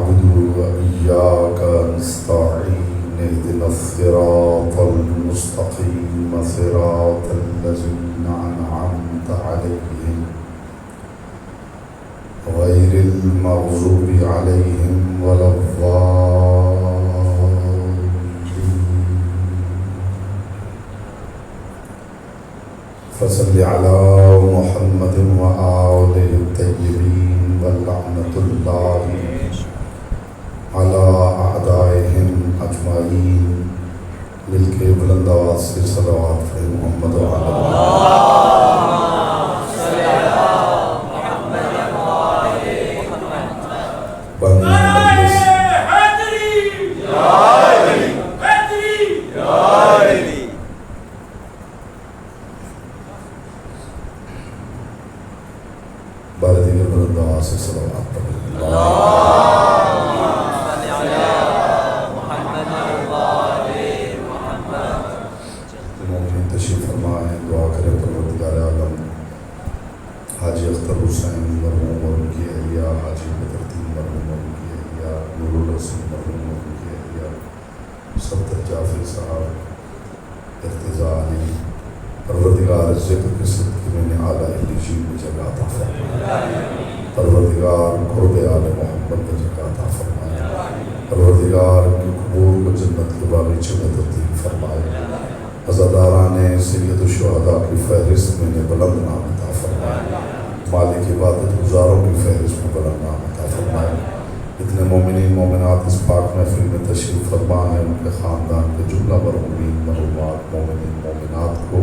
نعبد وإياك نستعين اهدنا الصراط المستقيم صراط الذين أنعمت عليهم غير المغضوب عليهم ولا الضالين. فصل على محمد وآله الطيبين ولعنة الله على أعدائهم أجمعين. مل کے بلند آواز سے صلوات پڑھیں محمد وعلی بارے دیگر بلند آواز سے صلوات پڑھیں. مومنین تشریف فرمائیں، دعا کریں پروردگار عالم حاجی اختر حسین مرحوم اور ان کی اہلیہ، حاجی بدرالدین مرحوم اور ان کی اہلیہ، نور الحسین مرحوم اور ان کی اہلیہ، صفدر جعفری صاحب، ارتضیٰ علی، پروردگار ذکر کے صدقے میں نے اعلیٰ علیشین میں جگہ عطا فرمائے. پروردگار قرب آل محمد میں جگہ عطا فرمائے. پروردگار کی قبور کو جنت کے باغیچے میں تبدیل فرمائے. عزاداران سید الشہداء کی فہرست میں نے بلند نام عطا فرمائے. مالک عبادت گزاروں کی فہرست میں بلند نام عطا فرمائے. اتنے مومنین مومنات اس پاک محفل میں تشریف فرما ہیں، ان کے خاندان کے جملہ مرحومین مرحومات مومنین مومنات کو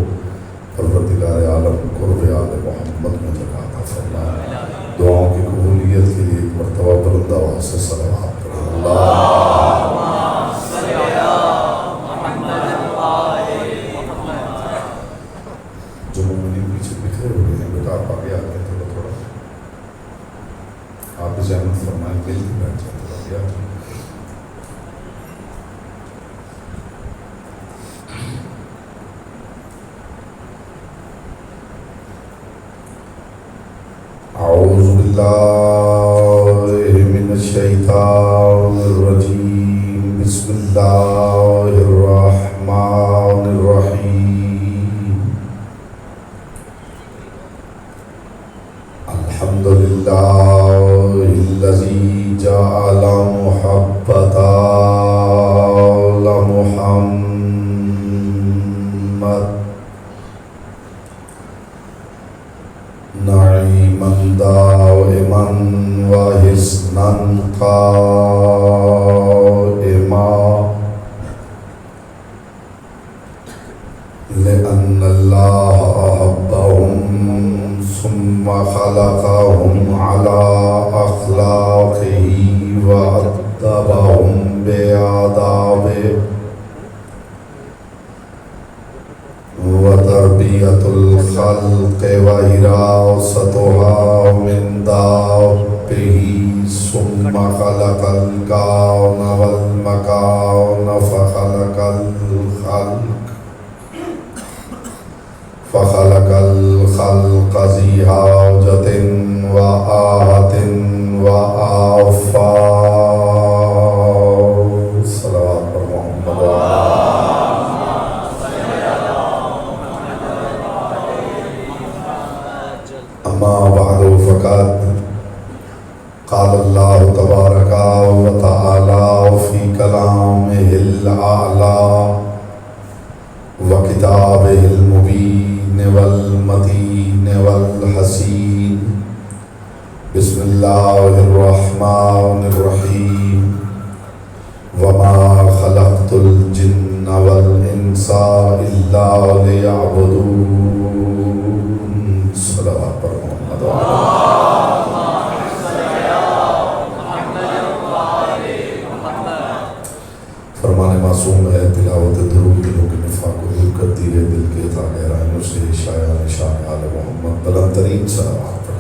پروردگار عالم قرب آل محمد میں جگہ عطا فرمائے. دعاؤں کی قبولیت کے لیے ایک مرتبہ بلند آواز سے صلوات پڑھیں. اللہم صل علی محمد جو مومنین پیچھے بکھرے ہوئے ہیں، بیٹا آپ آگے آتے ہیں تھوڑا تھوڑا، آپ بھی زحمت فرمائیں، مل کے بیٹھ جائیں تھوڑا آگے آتے ہیں. اعوذ باللہ من الشیطان الرجیم. بسم اللہ الرحمن الرحیم. الحمد للہ الذی جعل محبت آل محمد نعیما دائما وحسنا قائما لأن اللہ أحبهم ثم خلقهم على أخلاقه وأدبهم بآدابه وتربية الخلق وإراستها من دابه ثم خلق الكون والمكان فخلق الخلق ذي حاجة وآهة وآفاق. صلوات پر محمد اما بعد فقد قال اللہ تبارک و تعالی فی کلامہ الاعلی وکتابہ المبین والمتین والحسین. بسم اللہ الرحمن الرحیم. وما خلقت الجن والانس الا لیعبدون. صلوات پر محمد فرمان معصوم ہے. تلاوت درود دلوں کے نفاق کو دور کرتی ہے، دل کے تھا گہرائیوں سے شایع نشان آل محمد. بلند ترین صلوات پر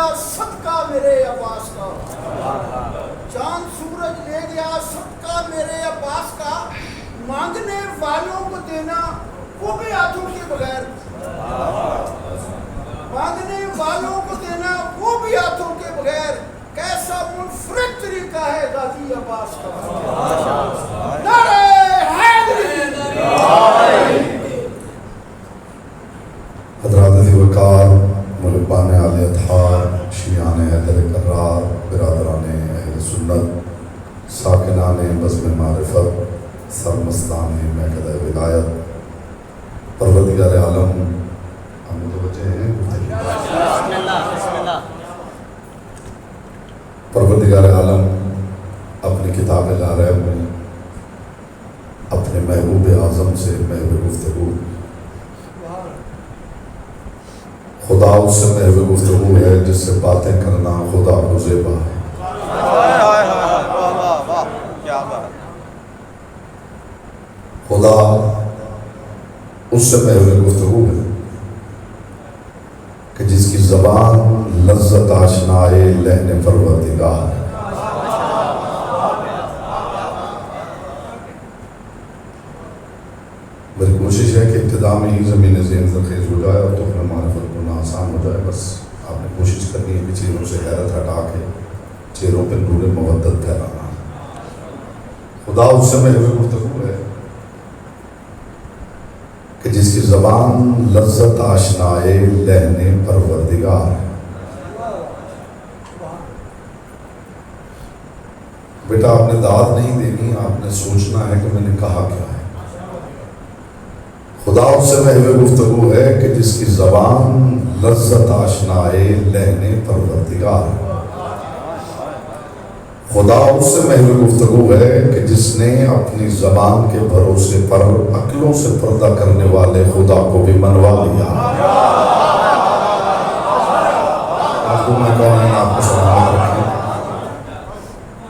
گیا صدقہ میرے عباس کا، چاند سورج لے گیا صدقہ میرے عباس کا، مانگنے والوں کو دینا وہ بھی ہاتھوں کے بغیر، مانگنے والوں کو دینا وہ بھی ہاتھوں کے بغیر، کیسا منفرد طریقہ ہے غازی عباس کا۔ نعرہ حیدری! حضرات ذی وقار، محبان آل اطہار، شیعان حیدر کرار، برادران اہل سنت، ساکنان بزم معرفت، سرمستان میکدہ ولایت، پروردگار عالم، ہم متوجہ ہیں پروردگار عالم اپنی کتاب لا ریب میں اپنے محبوب اعظم سے محو گفتگو، خدا اس سے محو گفتگو ہے جس سے باتیں کرنا خدا کو زیبا ہے۔ خدا اس سے محو گفتگو ہے کہ جس کی زبان لذت آشنائے لہن پروردگار ہے۔ میری کوشش ہے کہ ابتدا میں ہی زمین ذہن زرخیز ہو جائے اور تو اپنے معرفت کو آسان ہو جائے۔ بس آپ نے کوشش کرنی ہے کہ چہروں سے حیرت ہٹا کے چہروں پہ نور مودت پھیلانا۔ خدا اس سے محو گفتگو ہے کہ جس کی زبان لذت آشنائے لہن پروردگار ہے۔ بیٹا آپ نے داد نہیں دینی، آپ نے سوچنا ہے کہ میں نے کہا کیا ہے۔ خدا اس سے محو گفتگو ہے کہ جس کی زبان لذت آشنائے لہن پروردگار ہے۔ خدا اس سے محو گفتگو ہے کہ جس نے اپنی زبان کے بھروسے پر عقلوں سے پردہ کرنے والے خدا کو بھی منوا لیا۔ آپ کو میں کہنا ہے، آپ کو سلامت رکھیں۔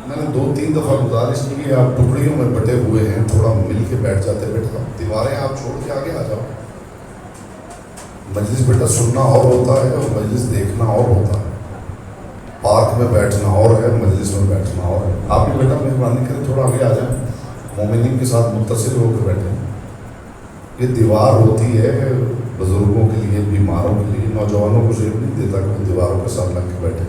میں نے 2-3 دفعہ گزارش کی کہ آپ ٹکڑیوں میں بٹے ہوئے ہیں، تھوڑا مل کے بیٹھ جاتے بیٹا، دیواریں آپ چھوڑ کے آگے آ جاؤ۔ مجلس بیٹا سننا اور ہوتا ہے اور مجلس دیکھنا اور ہوتا ہے، پارک میں بیٹھنا اور ہے، مجلس میں بیٹھنا اور ہے۔ آپ بھی بیٹا مہربانی کریں تھوڑا آگے آ جائیں، مومنین کے ساتھ متصل ہو کر بیٹھیں۔ یہ دیوار ہوتی ہے بزرگوں کے لیے، بیماروں کے لیے، نوجوانوں کو شریف نہیں دیتا کہ وہ دیواروں کے ساتھ لگ کے بیٹھے۔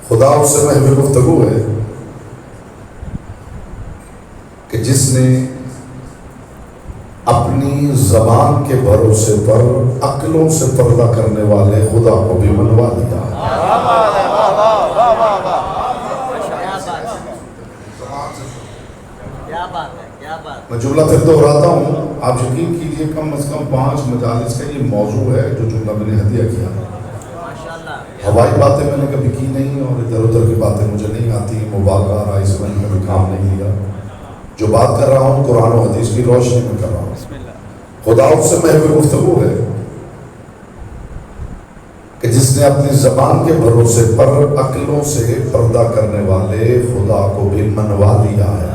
خدا اس سے محو گفتگو ہے کہ جس نے اپنی زبان کے بھروسے پر عقلوں سے پردہ کرنے والے خدا کو بھی منوا دیا۔ میں جملہ پھر دہراتا ہوں، آپ یقین کیجئے کم از کم 5 مجالس کا یہ موضوع ہے جو جملہ میں نے ہدیہ کیا۔ ہوائی باتیں میں نے کبھی کی نہیں اور ادھر ادھر کی باتیں مجھے نہیں آتی، مبالغہ رائس میں کبھی کام نہیں لیا۔ جو بات کر رہا ہوں قرآن و حدیث کی روشنی میں کر رہا ہوں۔ خدا اس سے محو گفتگو ہے کہ جس نے اپنی زبان کے بھروسے پر عقلوں سے پردہ کرنے والے خدا کو بھی منوا لیا ہے۔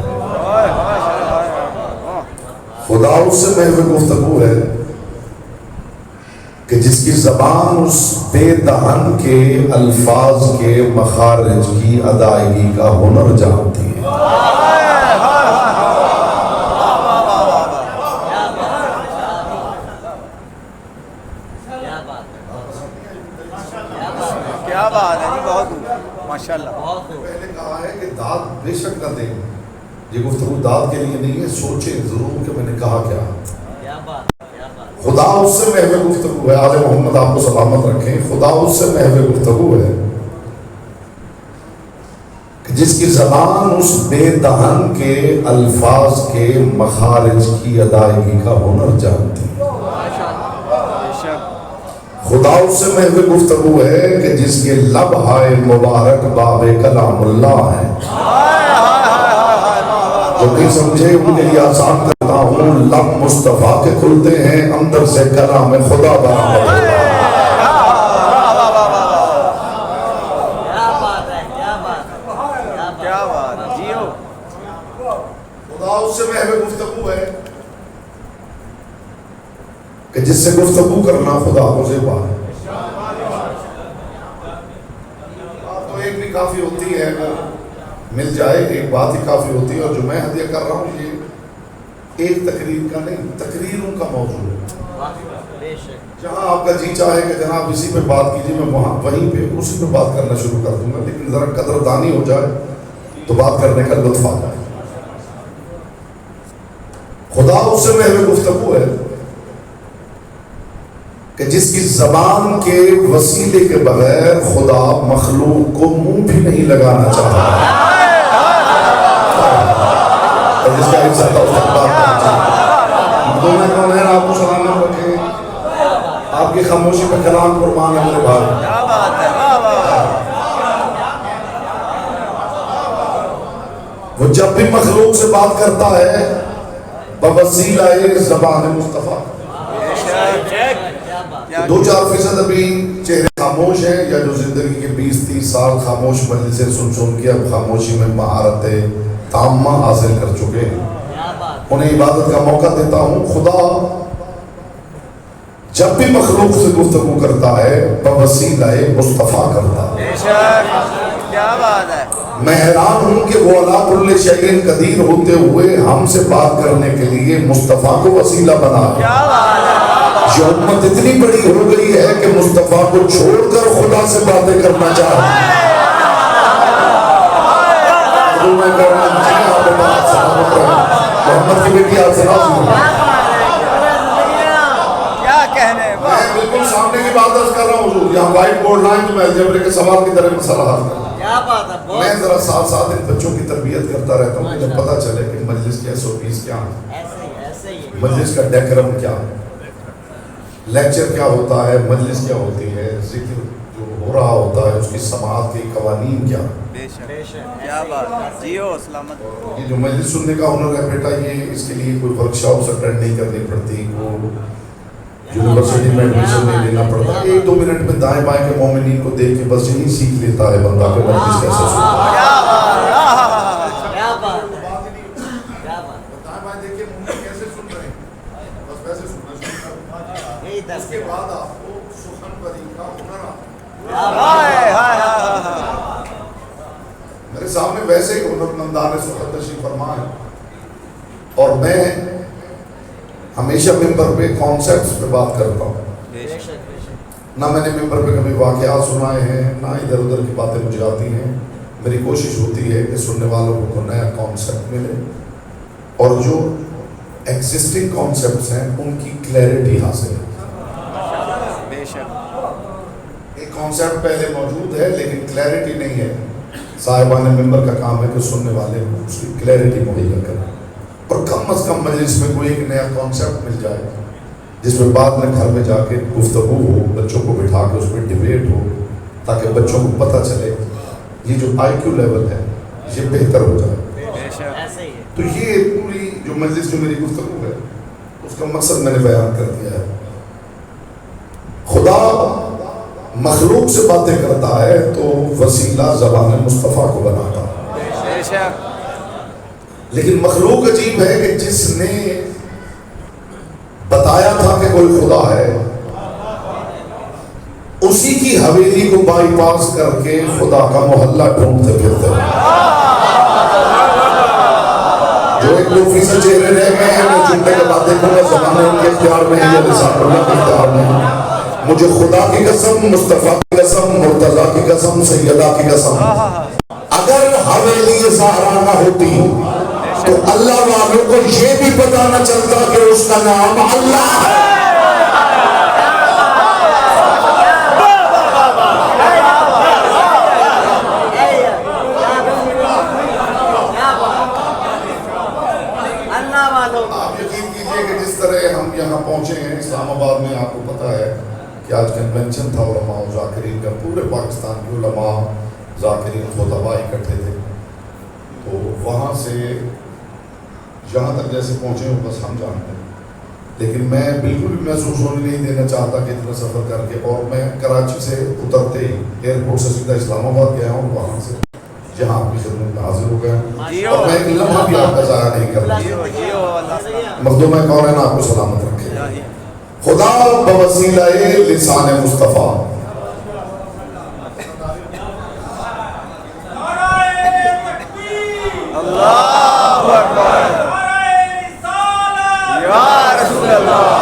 خدا اس سے محو گفتگو ہے کہ جس کی زبان اس بے دہن کے الفاظ کے مخارج کی ادائیگی کا ہنر جانتی ہے۔ کیا بات ہے جی، بہت ماشاءاللہ۔ پہلے کہا ہے کہ داد بے شک نہ دیں، یہ گفتگو داد کے لیے نہیں ہے، سوچیں ضرور کہ میں نے کہا کیا۔ خدا اس سے محو گفتگو ہے، آل محمد آپ کو سلامت رکھیں، خدا اس سے محو گفتگو ہے کہ جس کی زبان اس بے دہن کے الفاظ کے مخارج کی ادائیگی کا ہنر جانتی ہے۔ خدا اس سے محو گفتگو ہے کہ جس کے لب ہائے مبارک باب کلام اللہ ہیں۔ جو نہیں سمجھے ان کے لیے آسان کرتا ہوں، لب مصطفیٰ کے کھلتے ہیں، اندر سے کلام خدا برآمد ہوتا ہے۔ خدا اس سے محو گفتگو گفتگو کرنا خدا کو زیبا ہے. بات تو ایک بھی کافی ہوتی ہے، اگر مل جائے ایک بات ہی کافی ہوتی ہے. اور جو میں ہدیہ کر رہا ہوں یہ ایک تقریر کا نہیں، تقریروں کا موضوع ہے. جہاں آپ کا جی چاہے کہ جناب اسی پہ بات کیجیے، میں وہاں وہیں پہ اسی پہ بات کرنا شروع کر دوں گا، لیکن ذرا قدردانی ہو جائے تو بات کرنے کا لطف آ جائے. خدا اس سے محو گفتگو ہے کہ جس کی زبان کے وسیلے کے بغیر خدا مخلوق کو منہ بھی نہیں لگانا چاہتا، جس کا حصہ تھا اس کا بات میں کون ہے. آپ کو سلامت رکھے، آپ کی خاموشی پہ کلام قربان ہے میرے بھائی. وہ جب بھی مخلوق سے بات کرتا ہے بوسیلہ زبان مصطفیٰ. 2-4% ابھی چہرے خاموش ہیں، یا جو زندگی کے 20-30 سال خاموش مجلسیں سن کے اب خاموشی میں مہارت تامہ حاصل کر چکے ہیں، انہیں عبادت کا موقع دیتا ہوں. خدا جب بھی مخلوق سے گفتگو کرتا ہے بوسیلہ مصطفیٰ کرتا ہے. کیا بات ہے. میں حیران ہوں کہ وہ علی کل شیء قدیر ہوتے ہوئے ہم سے بات کرنے کے لیے مصطفیٰ کو وسیلہ بنا. یہ امت اتنی بڑی ہو گئی ہے کہ مصطفیٰ کو چھوڑ کر خدا سے باتیں کرنا چاہتی ہے. محمد کی بیٹی آپ سے کیا کہنے. میں بالکل سامنے کی بات درج کر رہا ہوں حضور. یہاں وائٹ بورڈ لائن تو میں الجبرے کے سوال کی طرح مسئلہ حل کروں. میں ذرا ساتھ ان بچوں کی تربیت کرتا رہتا ہوں کہ جب پتہ چلے کہ مجلس کے SOPs کیا ہیں، مجلس کا ڈیکرم کیا ہے، لیکچر کیا ہوتا ہے، مجلس کیا ہوتی ہے، ذکر جو ہو رہا ہوتا ہے اس کی سماعت کے قوانین کیا ہیں. کیا بات. جیو سلامت. یہ جو مجلس سننے کا ہنر ہے بیٹا، یہ اس کے لیے کوئی ورکشاپ اٹینڈ نہیں کرنی پڑتی، وہ یونیورسٹی میں ایڈمیشن نہیں لینا پڑتا. 1-2 منٹ میں دائیں بائیں کے مومنین کو دیکھ کے بس یہی سیکھ لیتا ہے بندہ کہ مجلس کیسے سنتا ہے. دائیں بائیں دیکھ کے مومنین کیسے سن رہے ہیں، بس ویسے سننا. اس کے بعد آپ کو سخن بری کا ہنر میرے سامنے ویسے ہی ہنرمندان سخن تشریف فرما ہے. اور میں ہمیشہ ممبر پہ کانسیپٹس پہ بات کرتا ہوں. نہ میں نے ممبر پہ کبھی واقعات سنائے ہیں، نہ ادھر ادھر کی باتیں مجھے آتی ہیں. میری کوشش ہوتی ہے کہ سننے والوں کو نیا کانسیپٹ ملے اور جو ایگزسٹنگ کانسیپٹس ہیں ان کی کلیئرٹی حاصل ہے. ایک کانسیپٹ پہلے موجود ہے لیکن کلیئرٹی نہیں ہے. صاحبان ممبر کا کام ہے کہ سننے والے کو اس کی کلیئرٹی مہیا کریں، اور کم از کم مجلس میں کوئی ایک نیا کانسیپٹ مل جائے جس میں بعد میں گھر میں جا کے گفتگو ہو، بچوں کو بٹھا کے اس پہ ڈیبیٹ ہو، تاکہ بچوں کو پتہ چلے یہ جو IQ لیول ہے یہ بہتر ہو جائے. تو یہ پوری جو مجلس جو میری گفتگو ہے اس کا مقصد میں نے بیان کر دیا ہے. خدا مخلوق سے باتیں کرتا ہے تو وسیلہ زبان مصطفیٰ کو بناتا ہے. لیکن مخلوق عجیب ہے کہ جس نے بتایا تھا کہ کوئی خدا ہے، اسی کی حویلی کو بائی پاس کر کے خدا کا محلہ ڈھونڈتے پھرتے ہیں. جو 1-2% چہرے رہ گئے ہیں میں چننے کے بعد دیکھوں گا زمانے ان کے اختیار میں ہے یا لسان اللہ کے اختیار میں ہے. مجھے خدا کی قسم، مصطفیٰ کی قسم، مرتضیٰ کی قسم، سیدہ کی قسم، اگر حویلی زہرا نہ ہوتی تو اللہ والوں کو یہ بھی پتا نہ چلتا کہ اس کا نام اللہ ہے. آپ یقین کیجئے کہ جس طرح ہم یہاں پہنچے ہیں اسلام آباد میں، آپ کو پتا ہے کہ آج کنونشن تھا علماء و ذاکرین کا. پورے پاکستان کے علماء، ذاکرین، خطباء اکٹھے تھے. تو وہاں سے جہاں تک جیسے پہنچے ہوں بس ہم جانتے ہیں، لیکن میں بالکل بھی محسوس ہونے نہیں دینا چاہتا کہ اتنا سفر کر کے. اور میں کراچی سے اترتے ہی ایئرپورٹ سے سیدھا اسلام آباد گیا ہوں، وہاں سے جہاں آپ کی خدمت میں حاضر ہو گیا. اور میں ایک لمحہ بھی آپ کا ضائع نہیں کرتا. مخدوم کون ہے نا آپ کو سلامت رکھے. خدا بوسیلہ لسان مصطفیٰ اللہ اکبر یا رسول اللہ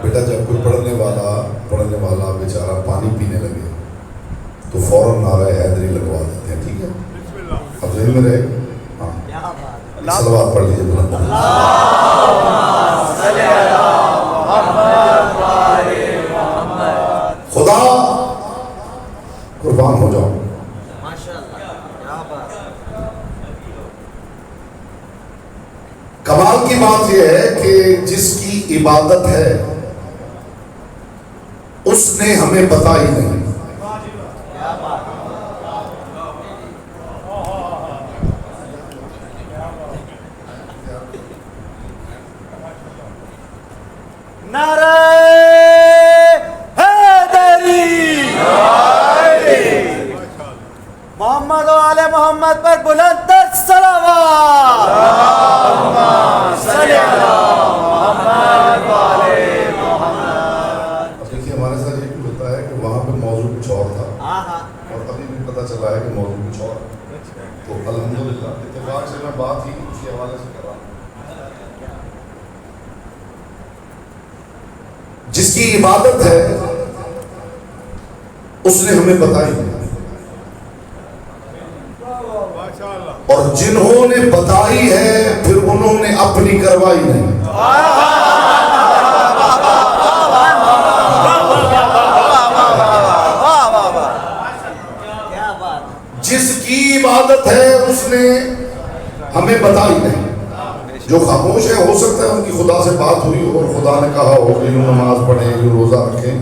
بیٹا جب کوئی پڑھنے والا بیچارہ پانی پینے لگے تو فوراً نعرہ حیدری لگوا دیتے ہیں. ٹھیک ہے اب ذہن میں رہے. ہاں صلوات پڑھ لیجیے بلند. خدا قربان ہو جاؤ. کمال کی بات یہ ہے کہ جس کی عبادت ہے اس نے ہمیں بتائی نہیں. نعرہ حیدری محمد و آل محمد پر بلند تر صلوات. اب دیکھیے ہمارے ساتھ یہ بھی ہوتا ہے کہ وہاں پہ موضوع کچھ اور تھا اور ابھی بھی پتہ چلا ہے کہ موضوع کچھ اور. تو الحمدللہ اتفاق سے میں بات ہی اس کے حوالے سے کر رہا ہوں. جس کی عبادت ہے اس نے ہمیں بتائی اور جنہوں نے بتائی ہے پھر انہوں نے اپنی کروائی نہیں. جس کی عبادت ہے اس نے ہمیں بتائی نہیں. جو خاموش ہے ہو سکتا ہے ان کی خدا سے بات ہوئی ہو اور خدا نے کہا ہو کہ یوں نماز پڑھیں یوں روزہ رکھیں,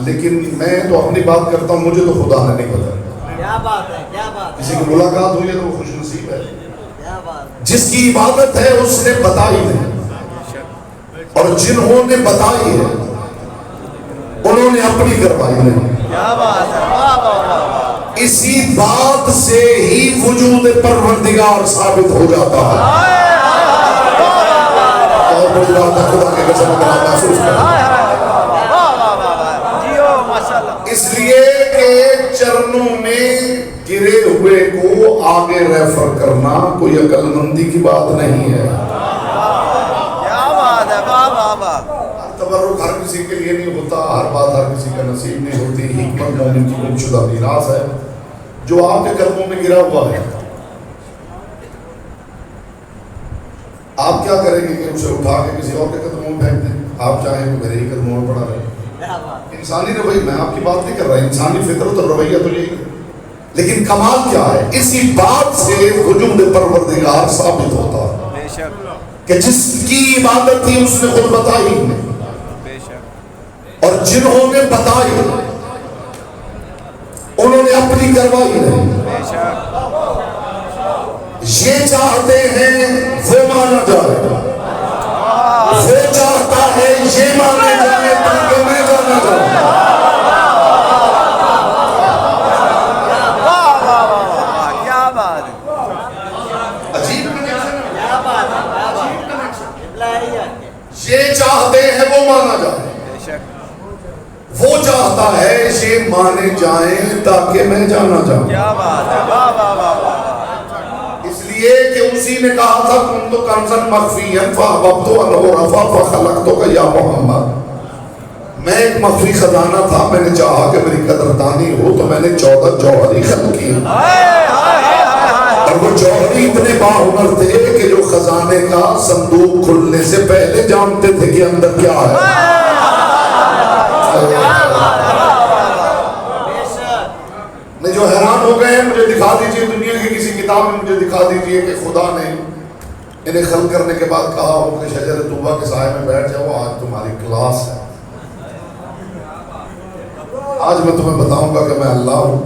لیکن میں تو اپنی بات کرتا ہوں, مجھے تو خدا نے نہیں بتایا. کیا بات ہے, کیا بات ہے. کسی کی ملاقات ہوئی ہے تو وہ خوش نصیب ہے. کیا بات ہے. جس کی عبادت ہے اس نے بتائی نہیں اور جنہوں نے بتائی ہے انہوں نے اپنی کروائی نہیں. کیا بات ہے. واہ واہ واہ. اسی بات سے ہی وجود پروردگار ثابت ہو جاتا ہے. اور بڑی بات ہے, خدا کے قسم اگر آپ محسوس کریں. اس لیے کہ چرنوں میں گرے ہوئے کو آگے ریفر کرنا کوئی عقل مندی کی بات نہیں ہے. کیا بات ہے. واہ واہ واہ. تبرک ہر کسی کے لیے نہیں ہوتا, ہر بات ہر کسی کا نصیب نہیں ہوتی. حکمت مومن کی گم شدہ میراث ہے جو آپ کے قدموں میں گرا ہوا ہے. آپ کیا کریں گے کہ اسے اٹھا کے کسی اور کے قدموں میں پھینک دیں؟ آپ چاہیں تو میرے ہی قدموں میں پڑا رہے. انسانی رویہ, میں آپ کی بات نہیں کر رہا, انسانی فطرت اور رویہ تو یہی ہے. لیکن کمال کیا ہے, اسی بات سے وجود پروردگار ثابت ہوتا ہے بے شک کہ جس کی عبادت تھی اس نے خود بتائی بے شک. اور جنہوں نے بتائی انہوں نے اپنی کروائی نہیں. بے شک. یہ چاہتے ہیں وہ مانا جائے, وہ چاہتا ہے یہ مانے جائے تاکہ میں جانا جاؤں. واہ واہ واہ. کیا بات ہے. عجیب کنیکشن ہے. کیا بات ہے, کیا بات ہے. یہ چاہتے ہیں وہ مانا جائے, بے شک. وہ چاہتا ہے یہ مانے جائیں تاکہ میں جانا جاؤں. کیا بات ہے. واہ واہ واہ واہ. اس لیے کہ اسی نے کہا تھا کنت کنزا مخفیا فاحببت ان اعرف فخلقتک یا محمد. میں ایک مخفی خزانہ تھا, میں نے چاہا کہ میری قدردانی ہو تو میں نے 14 جوہری خلق کی. اور وہ جوہری اتنے باہنر تھے کہ جو خزانے کا صندوق کھلنے سے پہلے جانتے تھے کہ اندر کیا ہے. میں جو حیران ہو گئے ہیں, مجھے دکھا دیجئے دنیا کی کسی کتاب میں مجھے دکھا دیجئے کہ خدا نے انہیں خلق کرنے کے بعد کہا ہو کہ شجر طوبہ کے سائے میں بیٹھ جاؤ, آج تمہاری کلاس ہے. آج میں تمہیں بتاؤں گا کہ میں اللہ ہوں.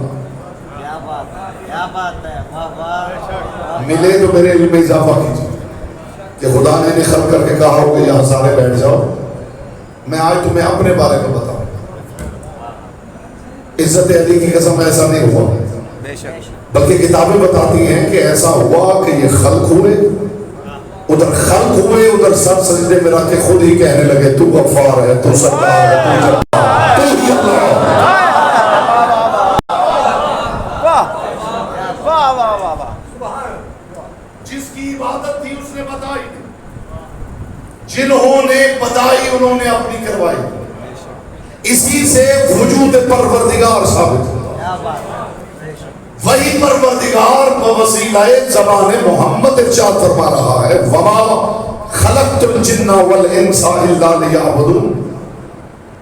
کیا بات ہے, کیا بات ہے. واہ واہ. ملے تو میرے علم میں اضافہ کیجیے کہ خدا نے انہیں خلق کر کے کہا ہو کہ یہاں سارے بیٹھ جاؤ. میں آج تمہیں اپنے بارے میں بتاؤں. عزت علی کی قسم ایسا نہیں ہوا، بے شک بلکہ کتابیں بتاتی ہیں کہ ایسا ہوا کہ یہ خلق ہوئے، ادھر خلق ہوئے، ادھر سر سجدے میں رکھ کے خود ہی کہنے لگے تو غفار ہے، تو ستار ہے، تو جبار، تو ہی اللہ ہے۔ واہ واہ واہ واہ واہ، جس کی عبادت تھی اس نے بتائی، جنہوں نے بتائی انہوں نے اپنی کروائی، اسی سے وجود پروردگار ثابت ہوتا، کیا بات ہے، بے شک وہی پروردگار بوسیلہ زبان محمد ارشاد فرما رہا ہے وما خلقت الجن والانس الا لیعبدون،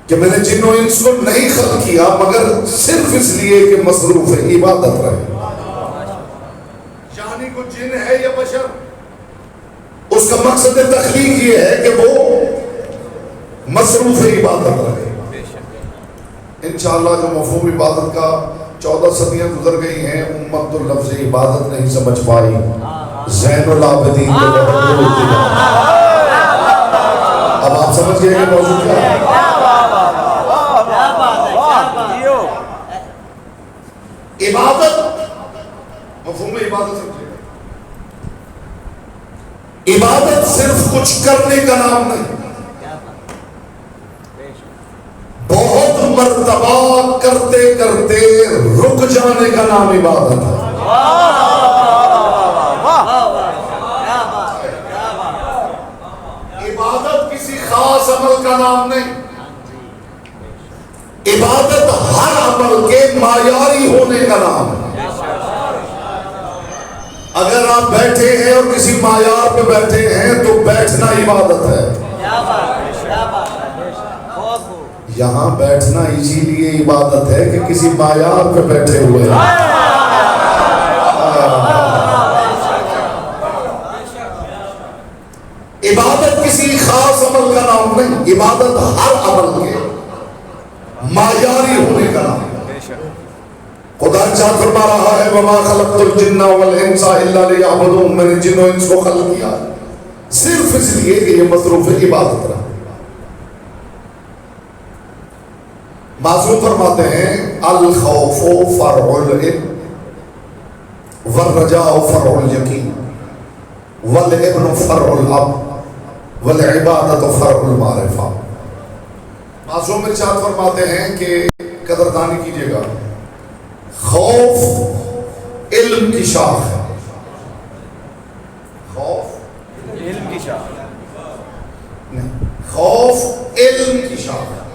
کہ میں نے جن و انس کو نہیں خلق کیا مگر صرف اس لیے کہ مصروف عبادت رہے، یعنی کو جن ہے یا بشر، اس کا مقصد تخلیق یہ ہے کہ وہ مصروف عبادت رہے۔ انشاءاللہ جو مفہوم عبادت کا 14 صدیاں گزر گئی ہیں، امت تو لفظ عبادت نہیں سمجھ پائی، زین العابدین کے بہت ہوتی ہے۔ اب آپ سمجھ گئے کہ موضوع کیا ہے؟ عبادت، مفہوم عبادت سمجھے، عبادت صرف کچھ کرنے کا نام نہیں، بہت مرتبہ کرتے کرتے رک جانے کا نام عبادت ہے۔ عبادت کسی خاص عمل کا نام نہیں، عبادت ہر عمل کے معیاری ہونے کا نام ہے۔ اگر آپ بیٹھے ہیں اور کسی معیار پہ بیٹھے ہیں تو بیٹھنا عبادت ہے۔ یہاں بیٹھنا اسی لیے عبادت ہے کہ کسی معیار پہ بیٹھے ہوئے ہیں۔ عبادت کسی خاص عمل کا نام نہیں، عبادت ہر عمل کے معیاری ہونے کا نام ہے۔ خدا ارشاد فرما رہا ہے وما خلقت الجن والانس الا لیعبدون، میں نے جن و انس کو خلق کیا صرف اس لیے کہ یہ مصروف عبادت رہے۔ معصوم فرماتے ہیں الخوف فرع العلم والرجاء فرع الیقین والابن فرع الاب والعبادت فرع المعرفہ۔ معصوم ارشاد فرماتے ہیں کہ قدردانی کیجیے گا، خوف علم کی شاخ ہے، خوف علم کی شاخ، نہیں، خوف علم کی شاخ ہے،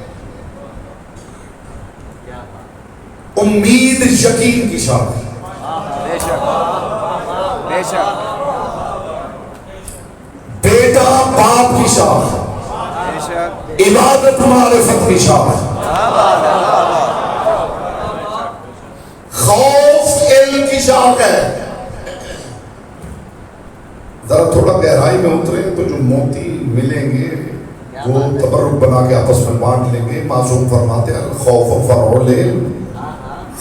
امید یقین کی شاخ ہے، بے شک بے شک بیٹا باپ کی شاخ ہے، بے شک، عبادت معرفت کی شاخ ہے، خوف علم کی شاخ ہے۔ ذرا تھوڑا گہرائی میں اترے تو جو موتی ملیں گے وہ تبرک بنا کے آپس میں بانٹ لیں گے۔ معصوم فرماتے ہیں خوف فرع العلم،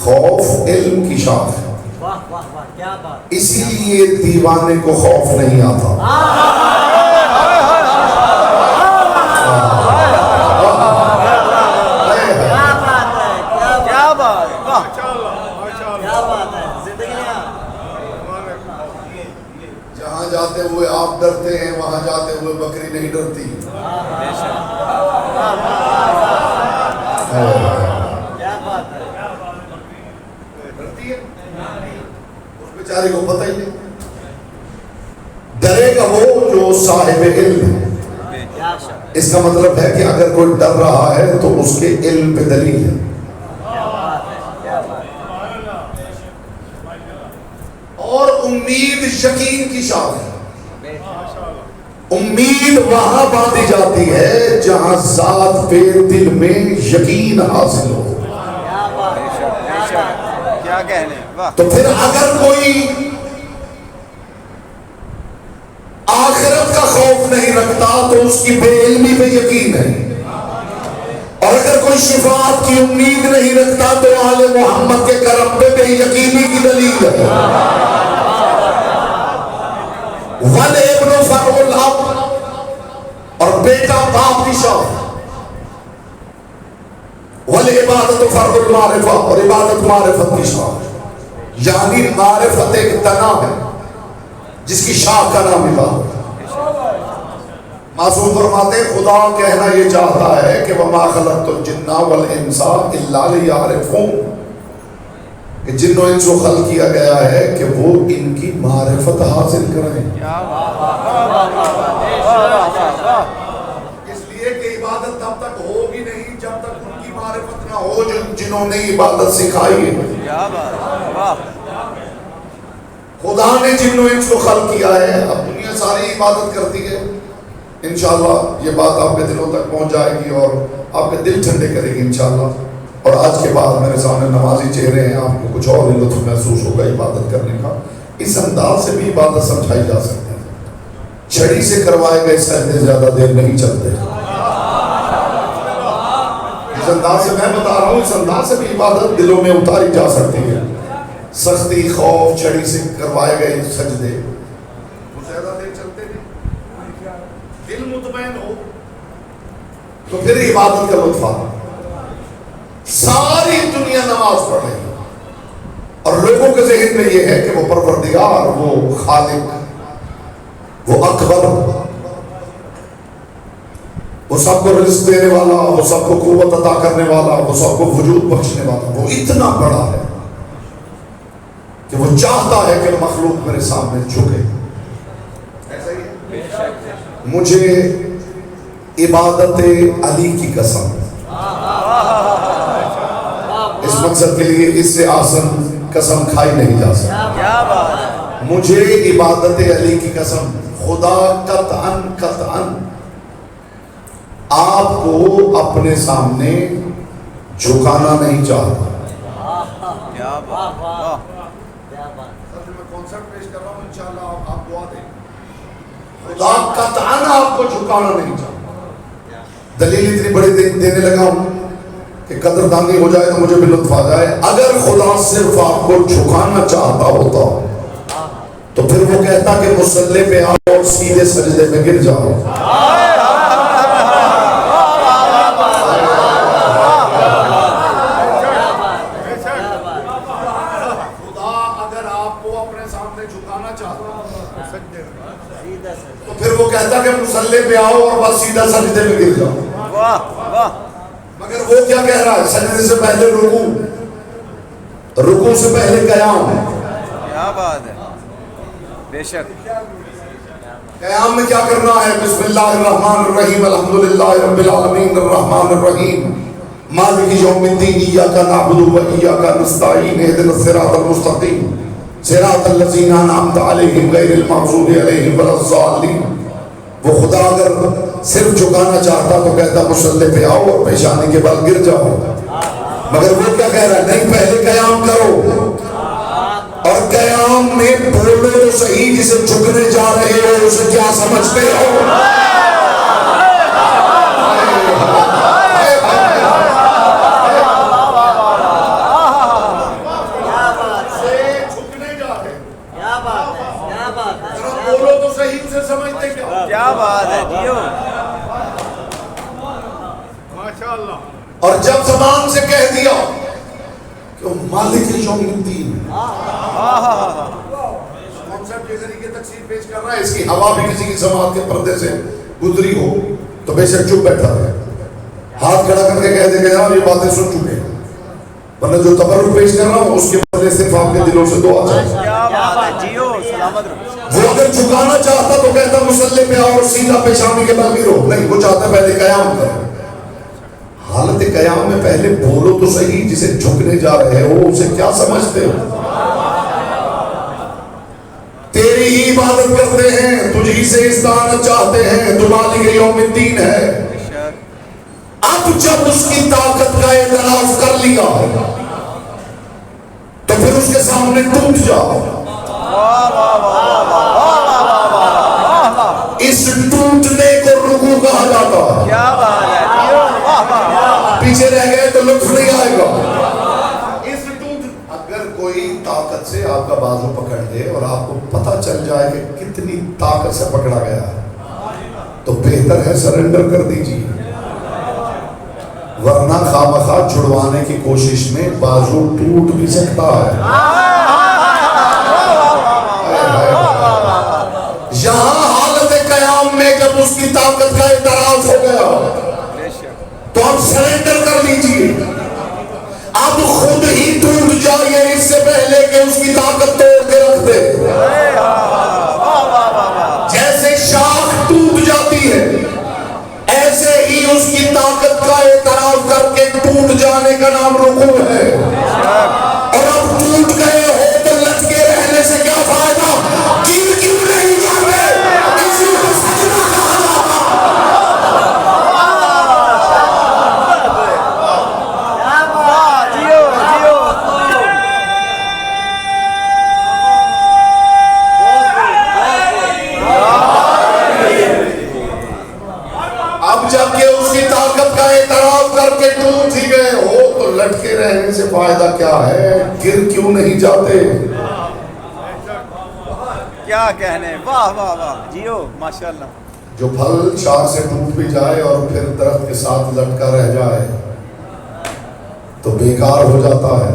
خوف علم کی شاخ ہے، واہ واہ واہ، کیا بات، اسی لیے دیوانے کو خوف نہیں آتا۔ کیا بات، واہ کیا بات ہے، زندگی میں جہاں جاتے ہوئے آپ ڈرتے ہیں وہاں جاتے ہوئے بکری نہیں ڈرتی۔ کیا بات ہے، ڈرتی ہے، اس بیچارے کو پتہ ہی نہیں۔ ڈرے گا وہ جو صاحب علم ہے، کیا شک، اس کا مطلب ہے کہ اگر کوئی ڈر رہا ہے تو اس کے علم پہ دلیل ہے۔ کیا بات ہے، کیا بات ہے، اور امید یقین کی شاخ ہے۔ امید وہاں باندھی جاتی ہے جہاں ذات پہ دل میں یقین حاصل ہو۔ کیا بات ہے، بے شک، کیا کہنے، واہ، تو پھر اگر کوئی آخرت کا خوف نہیں رکھتا تو اس کی بے علمی پہ یقین ہے، اور اگر کوئی شفاعت کی امید نہیں رکھتا تو آل محمد کے کرم پہ بے یقینی کی دلیل ہے۔ والابن فرع الاب، اور بیٹا باپ کی شاخ، والعبادت عبادت فرض المعرفہ اور عبادت معرفت کی شاخ، یعنی معرفت ایک تنا ہے جس کی شاخ کا نام عبادت۔ معصوم فرماتے ہیں خدا کہنا یہ چاہتا ہے کہ وَمَا خَلَقْتُ الْجِنَّ وَالْإِنسَ إِلَّا لِيَعْرِفُونِ، کہ جن و انس کو خلق کیا گیا ہے کہ وہ ان کی معرفت حاصل کریں، اس لیے کہ عبادت تب تک ہوگی نہیں جب تک ان کی معرفت نہ ہو جنہوں نے عبادت سکھائی ہے۔ خدا نے جن و انس کو خلق کیا ہے، اب دنیا ساری عبادت کرتی ہے، انشاءاللہ یہ بات آپ کے دلوں تک پہنچ جائے گی اور آپ کے دل ٹھنڈے کرے گی انشاءاللہ۔ اور آج کے بعد میرے سامنے نمازی چہرے ہیں، آپ کو کچھ اور لطف محسوس ہوگا عبادت کرنے کا۔ اس انداز سے بھی عبادت سمجھائی جا سکتی ہے، چھڑی سے کروائے گئے سجدے زیادہ دیر نہیں چلتے۔ اس انداز سے میں بتا رہا ہوں، اس انداز سے بھی عبادت دلوں میں اتاری جا سکتی ہے۔ سختی، خوف، چھڑی سے کروائے گئے سجدے زیادہ دیر چلتے نہیں، دل مطمئن ہو تو پھر عبادت کا لطف آتا۔ ساری دنیا نماز پڑھ رہی ہے اور لوگوں کے ذہن میں یہ ہے کہ وہ پروردگار، وہ خالق، وہ اکبر، وہ سب کو رزق دینے والا، وہ سب کو قوت عطا کرنے والا، وہ سب کو وجود بخشنے والا، وہ اتنا بڑا ہے کہ وہ چاہتا ہے کہ مخلوق میرے سامنے جھکے۔ ایسا ہی ہے؟ مجھے عبادت علی کی قسم، اس مقصد کے لیے اس سے آسن قسم کھائی نہیں جا سکتی۔ مجھے عبادت علی کی قسم، خدا قطعاً قطعاً آپ کو اپنے سامنے جھکانا نہیں چاہتا۔ میں کانسیپٹ پیش کر رہا ہوں، انشاءاللہ آپ دعا دیں۔ خدا قطعاً آپ کو جھکانا نہیں چاہتا۔ دلیل اتنی بڑی دینے لگا ہوں کہ قدردانی ہو جائے تو مجھے بھی لطف آ جائے۔ اگر خدا صرف آپ کو جھکانا چاہتا ہوتا تو پھر وہ کہتا کہ مصلی پہ آؤ اور سیدھے سجدے میں گر جاؤ۔ خدا اگر آپ کو اپنے سامنے جھکانا چاہتا تو پھر وہ کہتا کہ مصلی پہ آؤ اور بس سیدھا سجدے میں گر جاؤ۔ مگر وہ کیا کہہ رہا ہے؟ سجدے سے پہلے رکوع، رکوع سے پہلے قیام۔ کیا بات ہے، بے شک۔ قیام میں کیا کرنا ہے؟ بسم اللہ الرحمن الرحیم، الحمدللہ رب العالمین الرحمن الرحیم مالک یوم الدین، ایاک نعبد و ایاک نستعین، اہدنا الصراط المستقیم صراط الذین انعمت علیہم غیر المغضوب علیہم ولا الضالین۔ وہ خدا اگر صرف جھکانا چاہتا تو کہتا مصلی پہ آؤ اور پیشانی کے بل گر جاؤ، مگر وہ کیا کہہ رہا ہے؟ نہیں، پہلے قیام کرو، اور قیام میں بولو تو صحیح، جسے جھکنے جا رہے ہو اسے کیا سمجھتے ہو؟ کیا بات ہے جیو، اور جب زبان سے کہہ دیا کہ وہ مالک یوم الدین، کانسیپٹ کے ذریعے تفسیر پیش کر رہا ہے، اس کی ہوا بھی کسی کی سماعت کے پردے سے گزری ہو تو بے شک چپ بیٹھا رہے، ہاتھ کھڑا کر کے کہہ دے کہ جناب یہ باتیں سن چکے ہیں، ورنہ جو تبرک پیش کر رہا ہوں اس کے بدلے صرف آپ کے دلوں سے دعا چاہیے۔ کیا بات ہے جیو، سلامت رہو۔ وہ اگر جھکانا چاہتا تو کہتا مصلی پہ آؤ اور سیدھا پیشانی کے بل گرو، نہیں، وہ چاہتا پہلے قیام کرو۔ حالت قیام میں پہلے بولو تو صحیح، جسے جھکنے جا رہے ہو اسے کیا سمجھتے ہو؟ تیری ہی عبادت کرتے ہیں، تجھی سے استعانت چاہتے ہیں، تو مالک یوم الدین ہے۔ اب جب اس کی طاقت کا اعتراف کر لیا تو پھر اس کے سامنے ٹوٹ جاؤ۔ اس ٹوٹنے کو رکوع کہا جاتا ہے۔ کیا بات ہے جیو، پیچھے رہ گئے تو لطف نہیں آئے گا۔ اس ٹوٹ، اگر کوئی طاقت سے آپ کا بازو پکڑ دے اور آپ کو پتہ چل جائے کہ کتنی طاقت سے پکڑا گیا ہے تو بہتر ہے سرنڈر کر دیجیے، ورنہ خامخواہ چھڑوانے کی کوشش میں بازو ٹوٹ بھی سکتا ہے. یہاں حالت قیام میں جب اس کی طاقت کا اعتراف ہو گیا تو اب سرنڈر کر لیجئے. اب خود ہی ٹوٹ جائیے اس سے پہلے کہ اس کی طاقت توڑ کے رکھ دے. جیسے شاخ ٹوٹ جاتی ہے ایسے ہی اس کی طاقت کا اعتراف کر کے ٹوٹ جانے کا نام رکوع ہے. اور اب ٹوٹ گئے ہو تو لٹکے رہنے سے کیا فائدہ؟ گر کیوں نہیں جاتے؟ اسی کو سجدہ کہا جاتا. اب جب کہ اس کی طاقت کا اعتراف کر کے ٹوٹ ہی گئے ہو تو لٹکے رہنے سے فائدہ کیا ہے؟ گر کیوں نہیں جاتے؟ کیا کہنے. واہ واہ واہ جیو ماشاءاللہ. جو پھل شاخ سے ٹوٹ بھی جائے اور پھر درخت کے ساتھ لٹکا رہ جائے تو بیکار ہو جاتا ہے.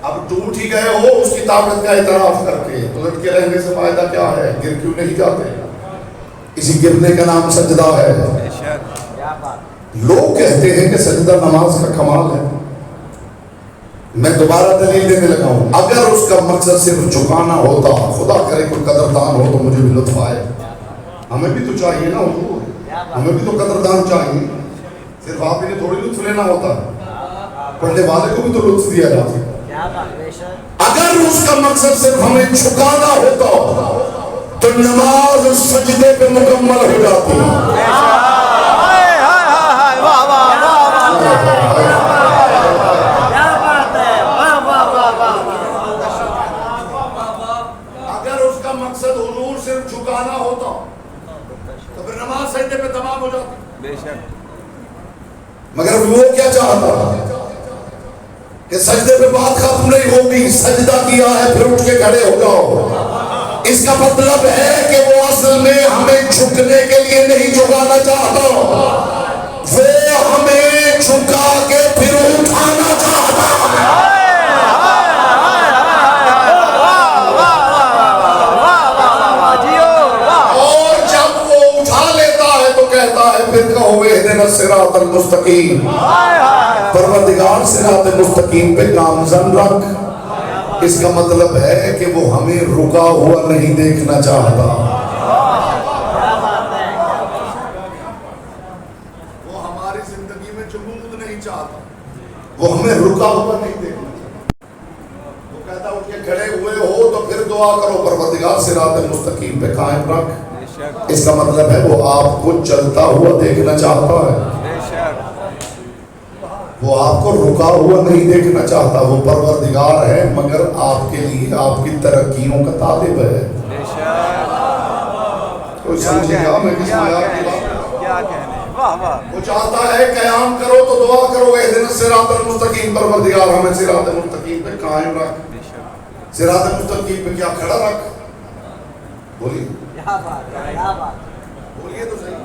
اب ٹوٹ ہی گئے ہو اس کی طاقت کا اعتراف کر کے تو لٹکے رہنے سے فائدہ کیا ہے؟ گر کیوں نہیں جاتے؟ اسی گرنے کا نام سجدہ ہے. لوگ کہتے ہیں کہ سجدہ نماز کا کمال ہے. میں دوبارہ دلیل دینے لگا ہوں. اگر اس کا مقصد صرف جھکانا ہوتا، خدا کرے کوئی قدردان ہو تو مجھے بھی لطف آئے. ہمیں بھی تو چاہیے نا حضور، ہمیں بھی تو قدردان چاہیے. صرف آپ انہیں تھوڑی لطف لینا ہوتا، پڑھنے والے کو بھی تو لطف دیا جاتا. اگر اس کا مقصد صرف ہمیں جھکانا ہوتا تو نماز سجدے پہ مکمل ہو جاتی. اگر اس کا مقصد حضور صرف جھکانا ہوتا تو پھر نماز سجدے پہ تمام ہو جاتی. مگر وہ کیا چاہتا کہ سجدے پہ بات ختم نہیں ہوگی، سجدہ کیا ہے پھر اٹھ کے کھڑے ہو جاؤ. اس کا مطلب ہے کہ وہ اصل میں ہمیں جھکنے کے لیے نہیں جھکانا چاہتا، وہ ہمیں جھکا کے پھر اٹھانا چاہتا. اور جب وہ اٹھا لیتا ہے تو کہتا ہے پھر کہو اہدنا الصراط المستقیم. پروردگار صراط مستقیم پہ گامزن رکھ. اس کا مطلب ہے کہ وہ ہمیں رکا ہوا نہیں دیکھنا چاہتا. وہ ہماری زندگی میں جمود نہیں چاہتا، وہ ہمیں رکا ہوا نہیں دیکھنا چاہتا. وہ کہتا اٹھ کے کھڑے ہوئے ہو تو پھر دعا کرو پروردگار صراط مستقیم پہ قائم رکھ. اس کا مطلب ہے وہ آپ کو چلتا ہوا دیکھنا چاہتا ہے، وہ آپ کو رکا ہوا نہیں دیکھنا چاہتا. وہ پروردگار ہے مگر آپ کے لیے آپ کی ترقیوں کا طالب ہے. کوئی سمجھے گا میں کس معیار کی بات؟ کیا کہنے. واہ واہ. وہ چاہتا ہے قیام کرو تو دعا کرو اہدنا الصراط المستقیم، پروردگار ہمیں صراط مستقیم پہ قائم رکھ. صراط مستقیم پہ کیا کھڑا رکھ؟ بولیے بولیے تو صحیح.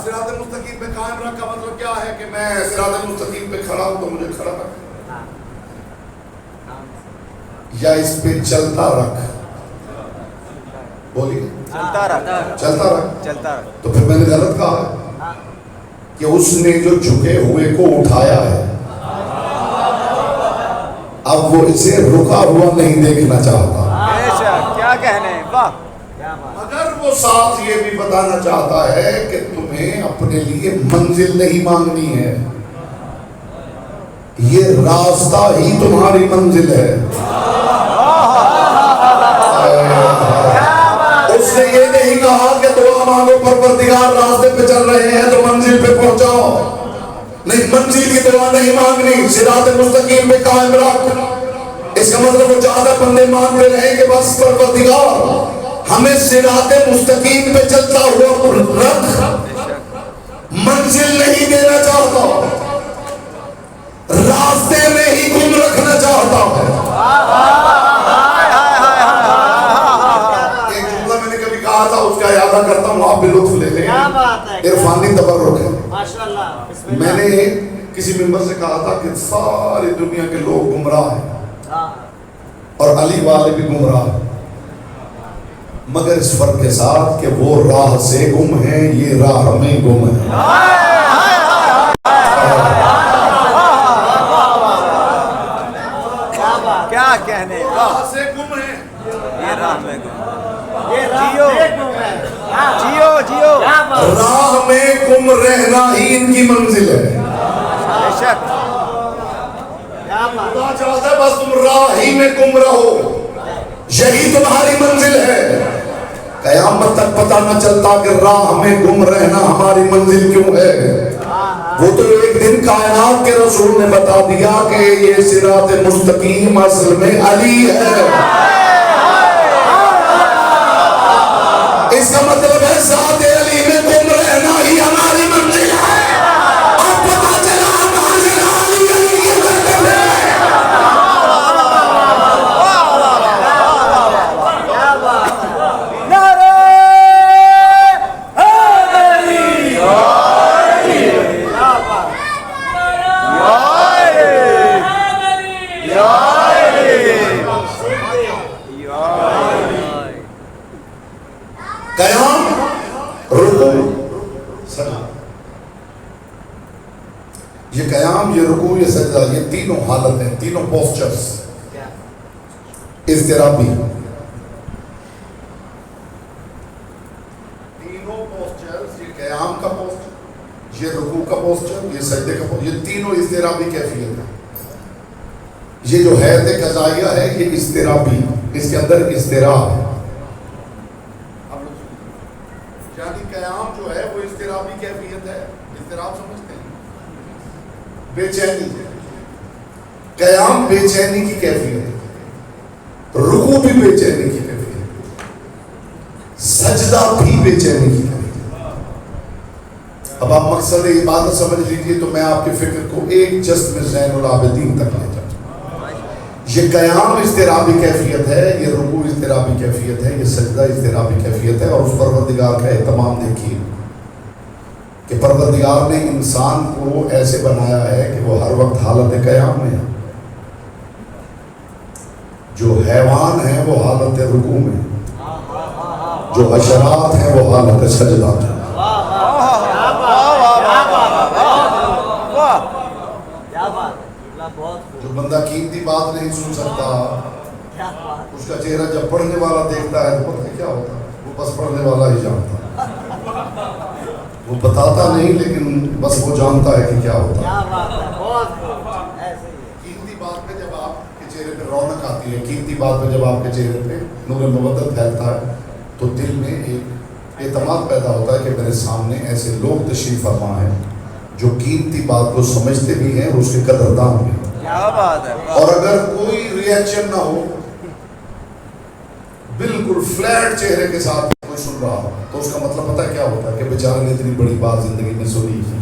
صراط مستقیم پہ قائم رکھ کا مطلب کیا ہے کہ میں صراط مستقیم پہ کھڑا ہوں تو مجھے کھڑا رکھ، یا اس پہ چلتا رکھ. بولیے چلتا رہا. چلتا رکھ. چلتا رہا. تو پھر میں نے غلط کہا کہ اس نے جو جھکے ہوئے کو اٹھایا ہے اب وہ اسے رکا ہوا نہیں دیکھنا چاہتا. کیا کہنے. واہ. مگر وہ ساتھ یہ بھی بتانا چاہتا ہے کہ تمہیں اپنے لیے منزل نہیں مانگنی ہے، یہ راستہ ہی تمہاری منزل ہے. اس نے یہ نہیں کہا کہ دعا مانگو پروردگار راستے پہ چل رہے ہیں تو منزل پہ پہنچاؤ. نہیں، منزل کی دعا نہیں مانگنی، صراط مستقیم پہ قائم رکھ. اس کا مطلب وہ زیادہ بندے مانگتے رہیں کہ بس پروردگار ہمیں صراط مستقیم پہ چلتا ہوا رکھ، منزل نہیں دینا چاہتا، راستے میں ہی گم رکھنا چاہتا ہے. ایک جملہ میں نے کبھی کہا تھا، اس کا اعادہ کرتا ہوں. آپ رہا تھا کہ ساری دنیا کے لوگ گمراہ ہیں ہاں اور علی والے بھی گمراہ ہیں، مگر اس فرق کے ساتھ کہ وہ راہ سے گم ہیں، یہ راہ میں گم ہے۔ کیا کہنے، راہ سے گم ہیں، یہ راہ میں گم، یہ جیو جیو جیو، راہ میں گم رہنا ہی ان کی منزل ہے۔ بے شک خدا چاہتا ہے بس تم راہ ہی میں گم رہو، یہی تمہاری منزل ہے۔ قیامت تک پتہ نہ چلتا کہ راہ میں گم رہنا ہماری منزل کیوں ہے۔ وہ تو ایک دن کائنات کے رسول نے بتا دیا کہ یہ صراط مستقیم اصل میں علی ہے۔ اس کا مطلب ہے ذات علی میں گم رہنا ہی ہماری منزل ہے۔ اب پتہ چلا ہمارے علی علی کی منزل ہے۔ نعرہ حیدری، قیام، رکوع، سجدہ۔ یہ قیام، یہ رکوع، یہ سجدہ، یہ تینوں حالتیں، تینوں پوسچرز اضطرابی، تینوں پوسچرز، یہ قیام کا پوسچر، یہ رکوع کا پوسچر، یہ سجدے کا پوسچر، یہ تینوں اضطرابی کیفیت ہے۔ یہ جو حیات قضائیہ ہے یہ اضطرابی، اس کے اندر اضطراب ہے۔ یعنی قیام جو ہے وہ اضطرابی کیفیت ہے، اضطراب سمجھتے ہیں، بے چینی، قیام بے چینی کی کیفیت ہے، رکوع بھی بے چینی کی کیفیت ہے، سجدہ بھی بے چینی کی کیفیت ہے۔ اب آپ مقصد عبادت سمجھ لیجئے تو میں آپ کی فکر کو ایک جسم زین العابدین تک لے جاؤں۔ یہ قیام اضطرابی کیفیت ہے، یہ رکوع اضطرابی کیفیت ہے، یہ سجدہ اضطرابی کیفیت ہے۔ اور اس پروردگار کا اہتمام دیکھیے کہ پروردگار نے انسان کو ایسے بنایا ہے کہ وہ ہر وقت حالت قیام میں ہے، جو حیوان ہیں وہ حالت رکوع میں، جو حشرات ہیں وہ حالت سجدہ میں۔ جو بندہ قیمتی بات نہیں سن سکتا، اس کا چہرہ جب پڑھنے والا دیکھتا ہے تو پتہ ہے کیا ہوتا ہے، وہ بس پڑھنے والا ہی جانتا ہے، وہ بتاتا نہیں لیکن بس وہ جانتا ہے کہ کیا ہوتا ہے۔ قیمتی بات پہ جب آپ کے چہرے پہ رونق آتی ہے، قیمتی بات پہ جب آپ کے چہرے پہ نور مودت پھیلتا ہے تو دل میں ایک اعتماد پیدا ہوتا ہے کہ میرے سامنے ایسے لوگ تشریف فرما ہیں جو قیمتی بات کو سمجھتے بھی ہیں اور اس کے قدردان بھی ہیں۔ کیا بات ہے۔ اور اگر کوئی ریئیکشن نہ ہو، بالکل فلیٹ چہرے کے ساتھ کوئی سن رہا ہو تو اس کا مطلب پتہ ہے کیا ہوتا ہے کہ بیچارے نے اتنی بڑی بات زندگی میں سنی ہے۔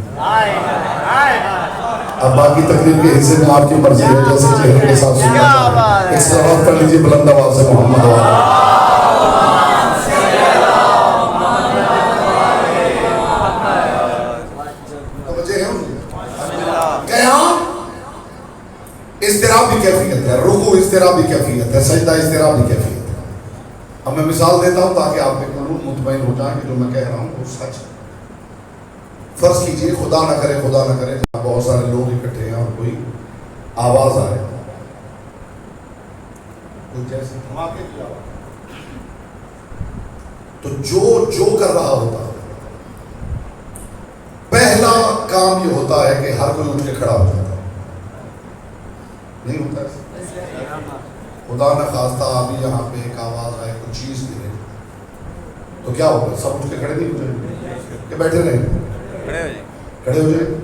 اب باقی تقریر کے حصے میں آپ کی مرضی ہے، جیسے چہرے کے ساتھ سننا چاہے۔ ایک صلوات پڑھ لیجیے بلند آواز سے محمد والا۔ قیام اضطرابی کیفیت ہے، رکوع اضطرابی کیفیت ہے، سجدہ اضطرابی کیفیت ہے۔ اب میں مثال دیتا ہوں تاکہ آپ کے قلوب مطمئن ہو جائیں کہ جو میں کہہ رہا ہوں وہ سچ ہے۔ فرض کیجئے خدا نہ کرے جہاں بہت سارے لوگ اکٹھے ہیں اور کوئی آواز آ رہی ہے، کوئی جیسے دھماکے کی آواز، تو جو کر رہا ہوتا ہے پہلا کام یہ ہوتا ہے کہ ہر کوئی اٹھ کے کھڑا ہو جاتا ہے، نہیں ہوتا ہے؟ خدا نہ خواستہ ابھی یہاں پہ ایک آواز آئے، کچھ چیز گرے تو کیا ہوگا؟ سب اٹھ کے کھڑے نہیں ہو جائیں گے کہ بیٹھے رہیں گے؟ کھڑے ہو جائیں۔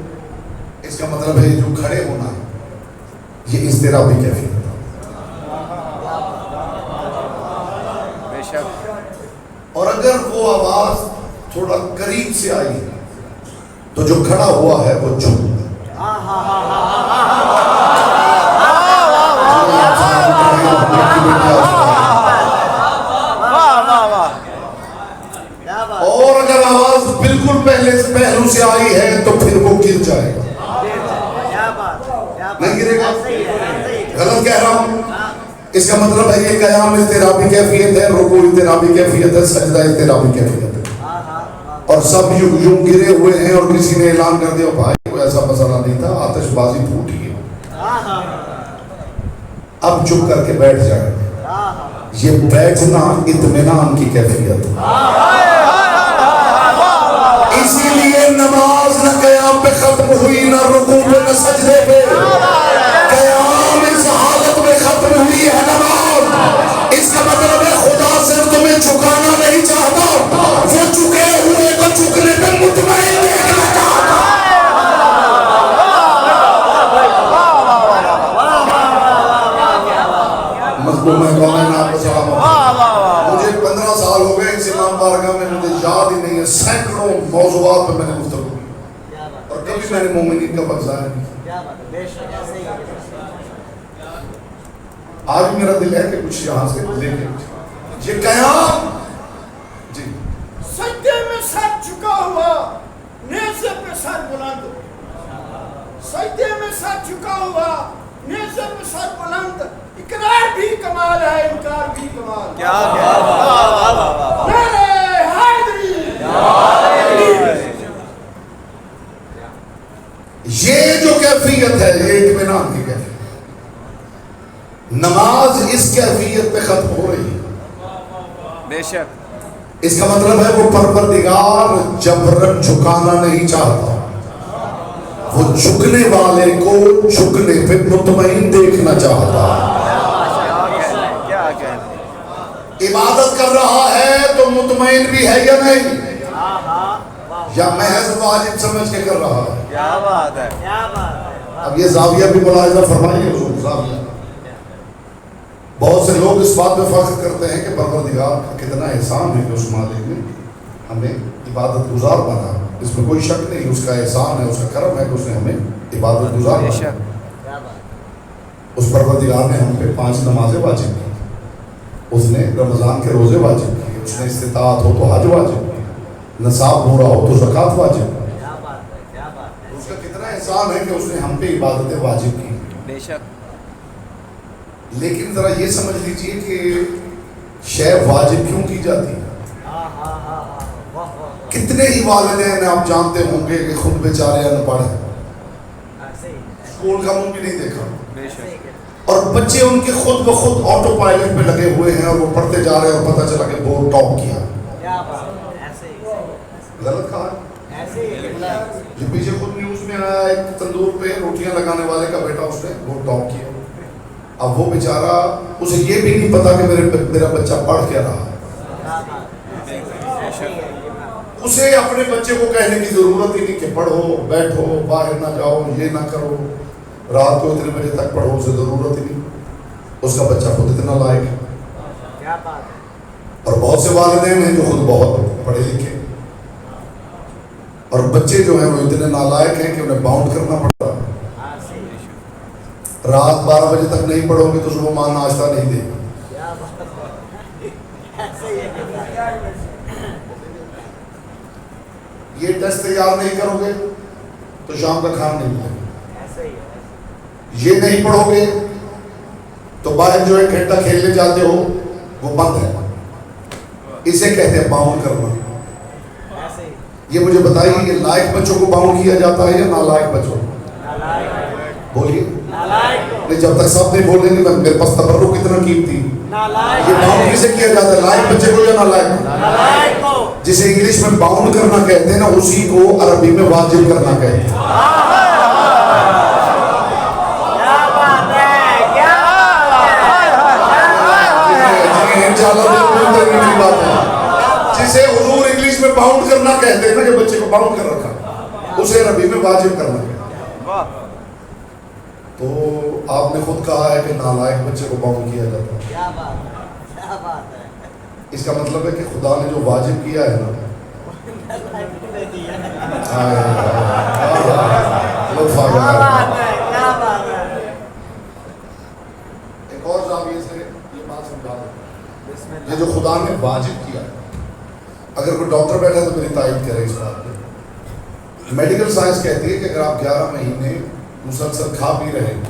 اس کا مطلب ہے جو کھڑے ہونا ہے یہ اضطرابی کیفیت ہے۔ بے شک۔ اور اگر وہ آواز تھوڑا قریب سے آئی تو جو کھڑا ہوا ہے وہ جھک اور اگر آواز بالکل پہلے سے پہلو سے آئی ہے تو پھر وہ گر جائے گا۔ غلط کہہ رہا ہوں؟ اس کا مطلب ہے یہ قیام اضطرابی کیفیت ہے، رکوع اضطرابی کیفیت ہے، سجدہ اضطرابی کیفیت ہے، اور سب یوں گرے ہوئے ہیں، اور کسی نے اعلان کر دیا بھائی کوئی ایسا مسئلہ نہیں تھا، آتش بازی پھوٹی ہے، اب چپ کر کے بیٹھ جائیں۔ یہ بیٹھنا اطمینان کی کیفیت ہے۔ اسی لیے نماز نہ قیام پہ ختم ہوئی، نہ رکوع پہ، نہ سجدے پہ، قیام اس حالت میں ختم ہوئی ہے نماز۔ اس کا مطلب ہے خدا صرف تمہیں جھکانا نہیں چاہتا، وہ جھکے ہوئے کو جھکنے پہ مطمئن دیکھنا چاہتا۔ مظلوم ہے کون ہے نا آپ کو سلام۔ مجھے 15 سال ہو گئے اس امام بارگاہ میں، مجھے یاد ہی نہیں ہے سینکڑوں موضوعات پہ میں نے گفتگو کی، اور کبھی میں نے مومنین کا بغض ظاہر نہیں کیا۔ آج میرا دل ہے کہ کچھ یہاں سے لے کے یہ قیام جی سجدے میں سر جھکا ہوا، نیزے پہ سر بلند، سجدے میں سر جھکا ہوا، نیزے پہ سر بلند، اقرار بھی کمال ہے، انکار بھی کمال ہے۔ کیا نعرہ حیدری، یہ جو کیفیت ہے یہ اطمینان کی کیفیت، نماز اس کیفیت پہ ختم ہو رہی ہے۔ بے شک اس کا مطلب ہے وہ پروردگار جبرن جھکانا نہیں چاہتا، وہ جھکنے والے کو جھکنے پہ مطمئن دیکھنا چاہتا ہے۔ کیا کہتے عبادت کر رہا ہے تو مطمئن بھی ہے یا نہیں، یا محض واجب سمجھ کے کر رہا ہے؟ کیا بات ہے۔ اب یہ زاویہ بھی ملاحظہ فرمائیے حضور، زاویہ بہت سے لوگ اس بات میں فخر کرتے ہیں کہ پروردگار کا کتنا احسان ہے کہ اس مالک نے ہمیں عبادت گزار بنا، اس میں کوئی شک نہیں، اس کا احسان ہے، اس کا کرم ہے کہ اس نے ہمیں عبادت گزار بنا۔ اس پروردگار نے ہم پہ 5 نمازیں واجب کی، اس نے رمضان کے روزے واجب کیے، اس نے استطاعت ہو تو حج واجب کیا، نصاب پورا ہو تو زکوٰۃ واجب کی۔ اس کا کتنا احسان ہے کہ اس نے ہم پہ عبادتیں واجب کی۔ بے شک لیکن ذرا یہ سمجھ لیجئے کہ شے واجب کیوں کی جاتی ہے؟ کتنے ہی والدین آپ جانتے ہوں گے کہ خود بیچارے ان پڑھ ہیں، اسکول کا منہ بھی نہیں دیکھا، بے شک اور بچے ان کے خود بخود آٹو پائلٹ پہ لگے ہوئے ہیں، اور وہ پڑھتے جا رہے ہیں، اور پتہ چلا کہ بورڈ ٹاپ کیا۔ غلط کہا ہے؟ جو پیچھے خود نیوز میں آیا ایک تندور پہ روٹیاں لگانے والے کا بیٹا اس نے بورڈ ٹاپ کیا۔ اب وہ بیچارہ اسے یہ بھی نہیں پتا کہ میرا بچہ پڑھ کیا رہا، اسے اپنے بچے کو کہنے کی ضرورت ہی نہیں کہ پڑھو، بیٹھو، باہر نہ جاؤ، یہ نہ کرو، رات کو اتنے بجے تک پڑھو، اسے ضرورت ہی نہیں۔ اس کا بچہ خود اتنا لائق ہے۔ اور بہت سے والدین ہیں جو خود بہت پڑھے لکھے، اور بچے جو ہیں وہ اتنے نالائق ہیں کہ انہیں باؤنڈ کرنا پڑتا ہے۔ رات 12 بجے تک نہیں پڑھو گے تو صبح ماں ناشتہ نہیں دے گی۔ یہ ٹیسٹ تیار نہیں کرو گے تو شام کا کھانا نہیں ملے گا۔ یہ نہیں پڑھو گے تو باہر جو 1 گھنٹہ کھیلنے جاتے ہو وہ بند ہے۔ اسے کہتے ہیں باؤنڈ کرنا۔ یہ مجھے بتائیے کہ لائق بچوں کو باؤنڈ کیا جاتا ہے یا نالائق بچوں کو؟ بولیے نہیں، جب تک سب نہیں بولیں گے میرے پاس تبرک کتنا قیمتی، یہ باؤنڈ کسے کیا جاتا ہے، لائق بچے کو یا نالائق کو؟ جسے انگلش میں باؤنڈ کرنا کہتے ہیں نا، اسی کو عربی میں واجب کرنا کہتے ہیں۔ جسے حضور انگلش میں باؤنڈ کرنا کہتے ہیں نا، کہ بچے کو باؤنڈ کر رکھا، اسے عربی میں واجب کرنا کہتے ہیں۔ تو آپ نے خود کہا ہے کہ نالائق بچے کو باؤنڈ کیا جاتا ہے۔ کیا بات ہے۔ اس کا مطلب ہے کہ خدا نے جو واجب کیا ہے نا، ایک اور زاویے سے یہ بات سمجھا دیں، یہ جو خدا نے واجب کیا ہے، اگر کوئی ڈاکٹر بیٹھا ہے تو میری تائید کرے اس بات پہ۔ میڈیکل سائنس کہتی ہے کہ اگر آپ 11 مہینے مسلسل کھا پی رہے ہیں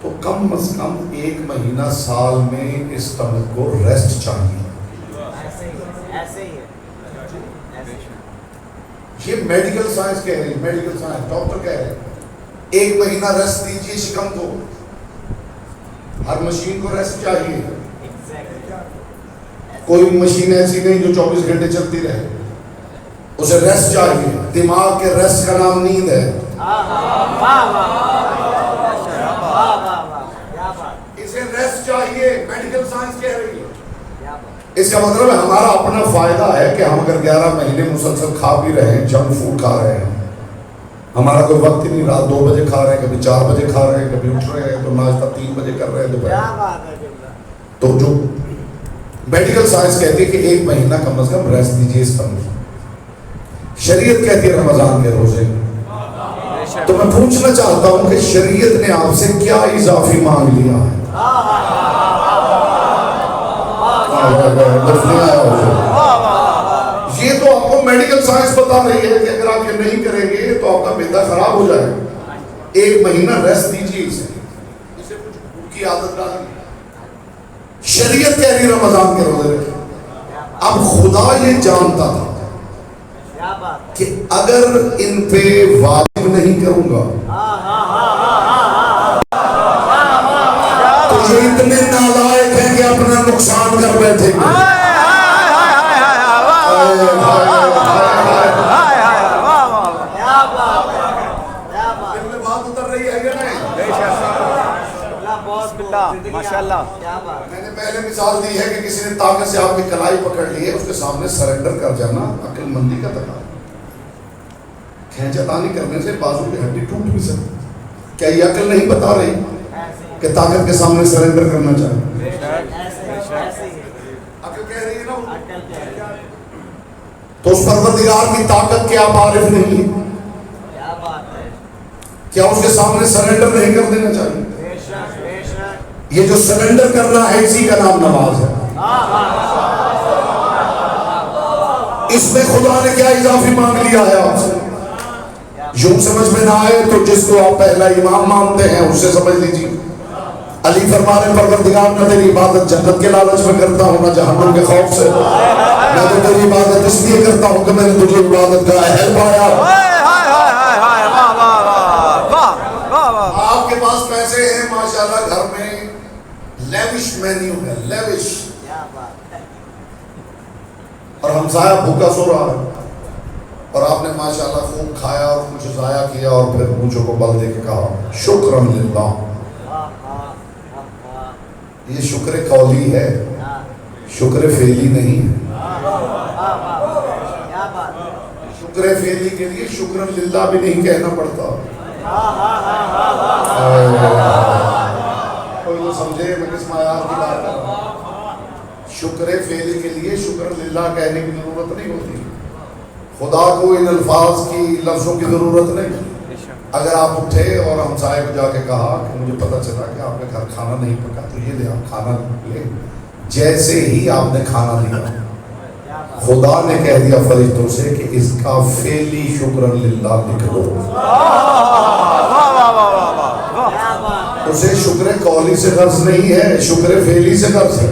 تو کم از کم 1 مہینہ سال میں اس اسٹمک کو ریسٹ چاہیے. ایسے ہی ہے. یہ میڈیکل سائنس کہہ رہی ہے, میڈیکل سائنس ڈاکٹر کہہ رہے ہیں 1 مہینہ ریسٹ دیجیے شکم کو. ہر مشین کو ریسٹ چاہیے. کوئی مشین ایسی نہیں جو 24 گھنٹے چلتی رہے, اسے ریسٹ چاہیے. دماغ کے ریسٹ کا نام نیند ہے. اسے ریسٹ چاہیے, میڈیکل سائنس کہہ رہی ہے. اس کا مطلب ہے ہمارا اپنا فائدہ ہے کہ ہم اگر 11 مہینے مسلسل کھا بھی رہے ہیں, جنک فوڈ کھا رہے ہیں, ہمارا کوئی وقت ہی نہیں, رات 2 بجے کھا رہے ہیں, کبھی 4 بجے کھا رہے ہیں, کبھی اٹھ رہے ہیں تو ناشتہ 3 بجے کر رہے ہیں دوپہر. تو جو میڈیکل سائنس کہتی ہے کہ 1 مہینہ کم از کم ریسٹ دیجیے اس کم. شریعت کہتی ہے رمضان کے روزے. تو میں پوچھنا چاہتا ہوں کہ شریعت نے آپ سے کیا اضافی مانگ لیا ہے؟ یہ تو آپ کو میڈیکل سائنس بتا رہی ہے کہ اگر آپ یہ نہیں کریں گے تو آپ کا معدہ خراب ہو جائے گا. 1 مہینہ ریسٹ دیجیے اسے کچھ بھوک کی عادت ڈالیں. شریعت کہہ رہی رمضان کے روزے رکھیں. اب خدا یہ جانتا تھا کہ اگر ان پہ واجب نہیں کروں گا تو یہ اتنے نالائق ہیں کہ اپنا نقصان کر بیٹھے گے. بات اتر رہی ہے یا نہیں؟ ماشاءاللہ. میں نے پہلے مثال دی ہے کہ کسی نے طاقت سے آپ کی کلائی پکڑ لی ہے, اس کے سامنے سرنڈر کر جانا عقل مندی کا تقاضا. کھینچتانی کرنے سے بازو کی ہڈی ٹوٹ بھی سکتی. کیا یہ عقل نہیں بتا رہی کہ طاقت کے سامنے سرنڈر کرنا چاہیے؟ عقل کہہ رہی ہے نا. تو اس پروردگار کی طاقت کے آپ عارف نہیں ہیں, کیا اس کے سامنے سرنڈر نہیں کر دینا چاہیے؟ یہ جو سرنڈر کرنا ہے اسی کا نام نماز ہے. اس میں خدا نے کیا اضافی مانگ لیا ہے آپ سے؟ یوں سمجھ میں نہ آئے تو جس کو آپ پہلا امام مانتے ہیں اس سے سمجھ لیجیے. علی فرما رہے پروردگار میں تیری عبادت جنت کے لالچ میں کرتا ہوں نہ جہنم کے خوف سے. میں تو تیری عبادت اس لیے کرتا ہوں کہ میں نے تجھے عبادت کا اہل پایا. آپ کے پاس پیسے ہیں ماشاءاللہ, گھر میں لیوش مینیو ہے, لیوش, اور ہمسایہ بھوکا سو رہا ہے اور آپ نے ماشاءاللہ خوب کھایا اور کچھ ضائع کیا اور پھر مونچھوں کو بل دے کے کہا شکرن للہ. یہ شکر قولی ہے, شکر فعلی نہیں ہے. شکر فعلی کے لیے شکرن للہ بھی نہیں کہنا پڑتا. کوئی تو سمجھے میں کس معیار کی بات کر رہا ہوں. شکر فعلی کے لیے شکر للہ کہنے کی ضرورت نہیں ہوتی. خدا کو ان الفاظ کی لفظوں کی ضرورت نہیں. اگر آپ اٹھے اور ہمسائے کو جا کے کہا کہ مجھے پتہ چلا کہ آپ کے گھر کھانا نہیں پکا تو یہ لے آپ کھانا لے, جیسے ہی آپ نے کھانا دیا خدا نے کہہ دیا فرشتوں سے کہ اس کا فعلی شکر للہ لکھ دو. اسے شکر قولی سے غرض نہیں ہے, شکر فعلی سے غرض ہے.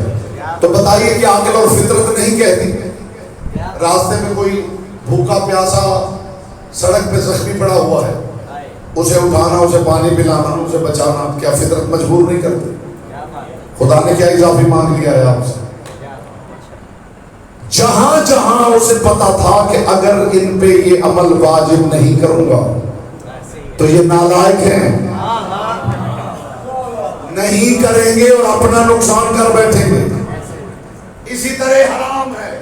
تو بتائیے کہ عقل اور فطرت نہیں کہتی راستے میں کوئی بھوکا پیاسا سڑک پہ زخمی پڑا ہوا ہے, اسے اٹھانا, اسے پانی پلانا, اسے بچانا, کیا فطرت مجبور نہیں کرتی؟ خدا نے کیا اضافی مانگ لیا ہے آپ سے؟ جہاں جہاں اسے پتا تھا کہ اگر ان پہ یہ عمل واجب نہیں کروں گا تو یہ نالائق ہیں, نہیں کریں گے اور اپنا نقصان کر بیٹھیں گے. اسی طرح حرام ہے,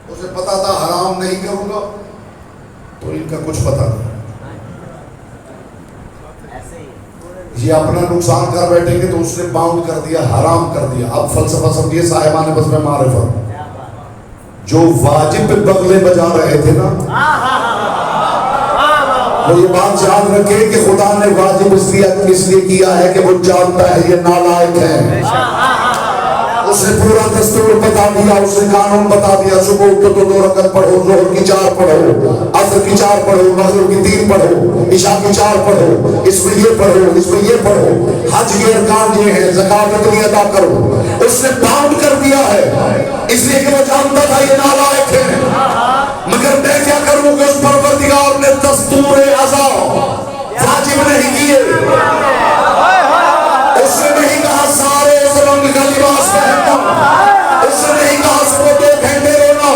اسے پتا تھا حرام نہیں کروں گا تو ان کا کچھ پتا نہیں, یہ اپنا نقصان کر بیٹھیں گے تو اس نے باؤنڈ کر دیا, حرام کر دیا. اب فلسفہ سمجھیے صاحبان بس میں معرفت, جو واجب پہ بغلے بجا رہے تھے نا وہ یہ بات یاد رکھے کہ خدا نے واجب اس لیے کیا ہے کہ وہ جانتا ہے یہ نالائق ہے. اس نے پورا دستور بتا دیا، اس نے قانون بتا دیا، صبح اٹھو تو 2 رکعت پڑھو، ظہر کی 4 پڑھو، عصر کی 4 پڑھو، مغرب کی 3 پڑھو، عشاء کی 4 پڑھو، اس میں یہ پڑھو، اس میں یہ پڑھو، حج کے ارکان یہ ہیں، زکات اتنی ادا کرو. اس نے باؤنڈ کر دیا ہے، اس لیے کہ وہ جانتا تھا یہ نالائق ہے. مگر میں کیا کروں کہ اس پروردگار نے دستور اعضاء واجب نہیں کیے. اس نے نہیں کہا سارے اس رنگ کا لباس پہننا، اس نے نہیں کہا صبح 2 گھنٹے رونا،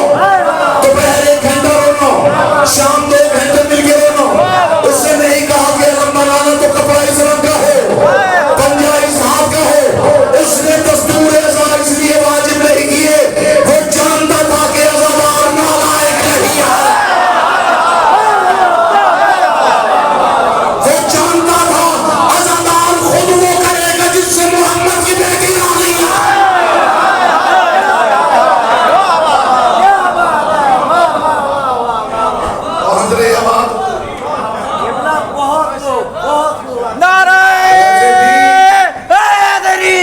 دوپہر 1 گھنٹہ رونا، شام 2 گھنٹے مل کے رونا. اس نے نہیں کہا کہ اگر بنانا تو کپڑا اس رنگ کا ہو، پنجہ اس ہاتھ کا ہو. اس نے دستور اعضاء اس لیے واجب نہیں کیے، وہ جانتا تھا کہ عزادار نالائق نہیں ہے. وہ جانتا تھا عزادار خود وہ کرے گا جس سے محمد کی بیٹی راضی ہے. اور حضرت احمد قبلہ بہت لوگ نعرہ حیدری.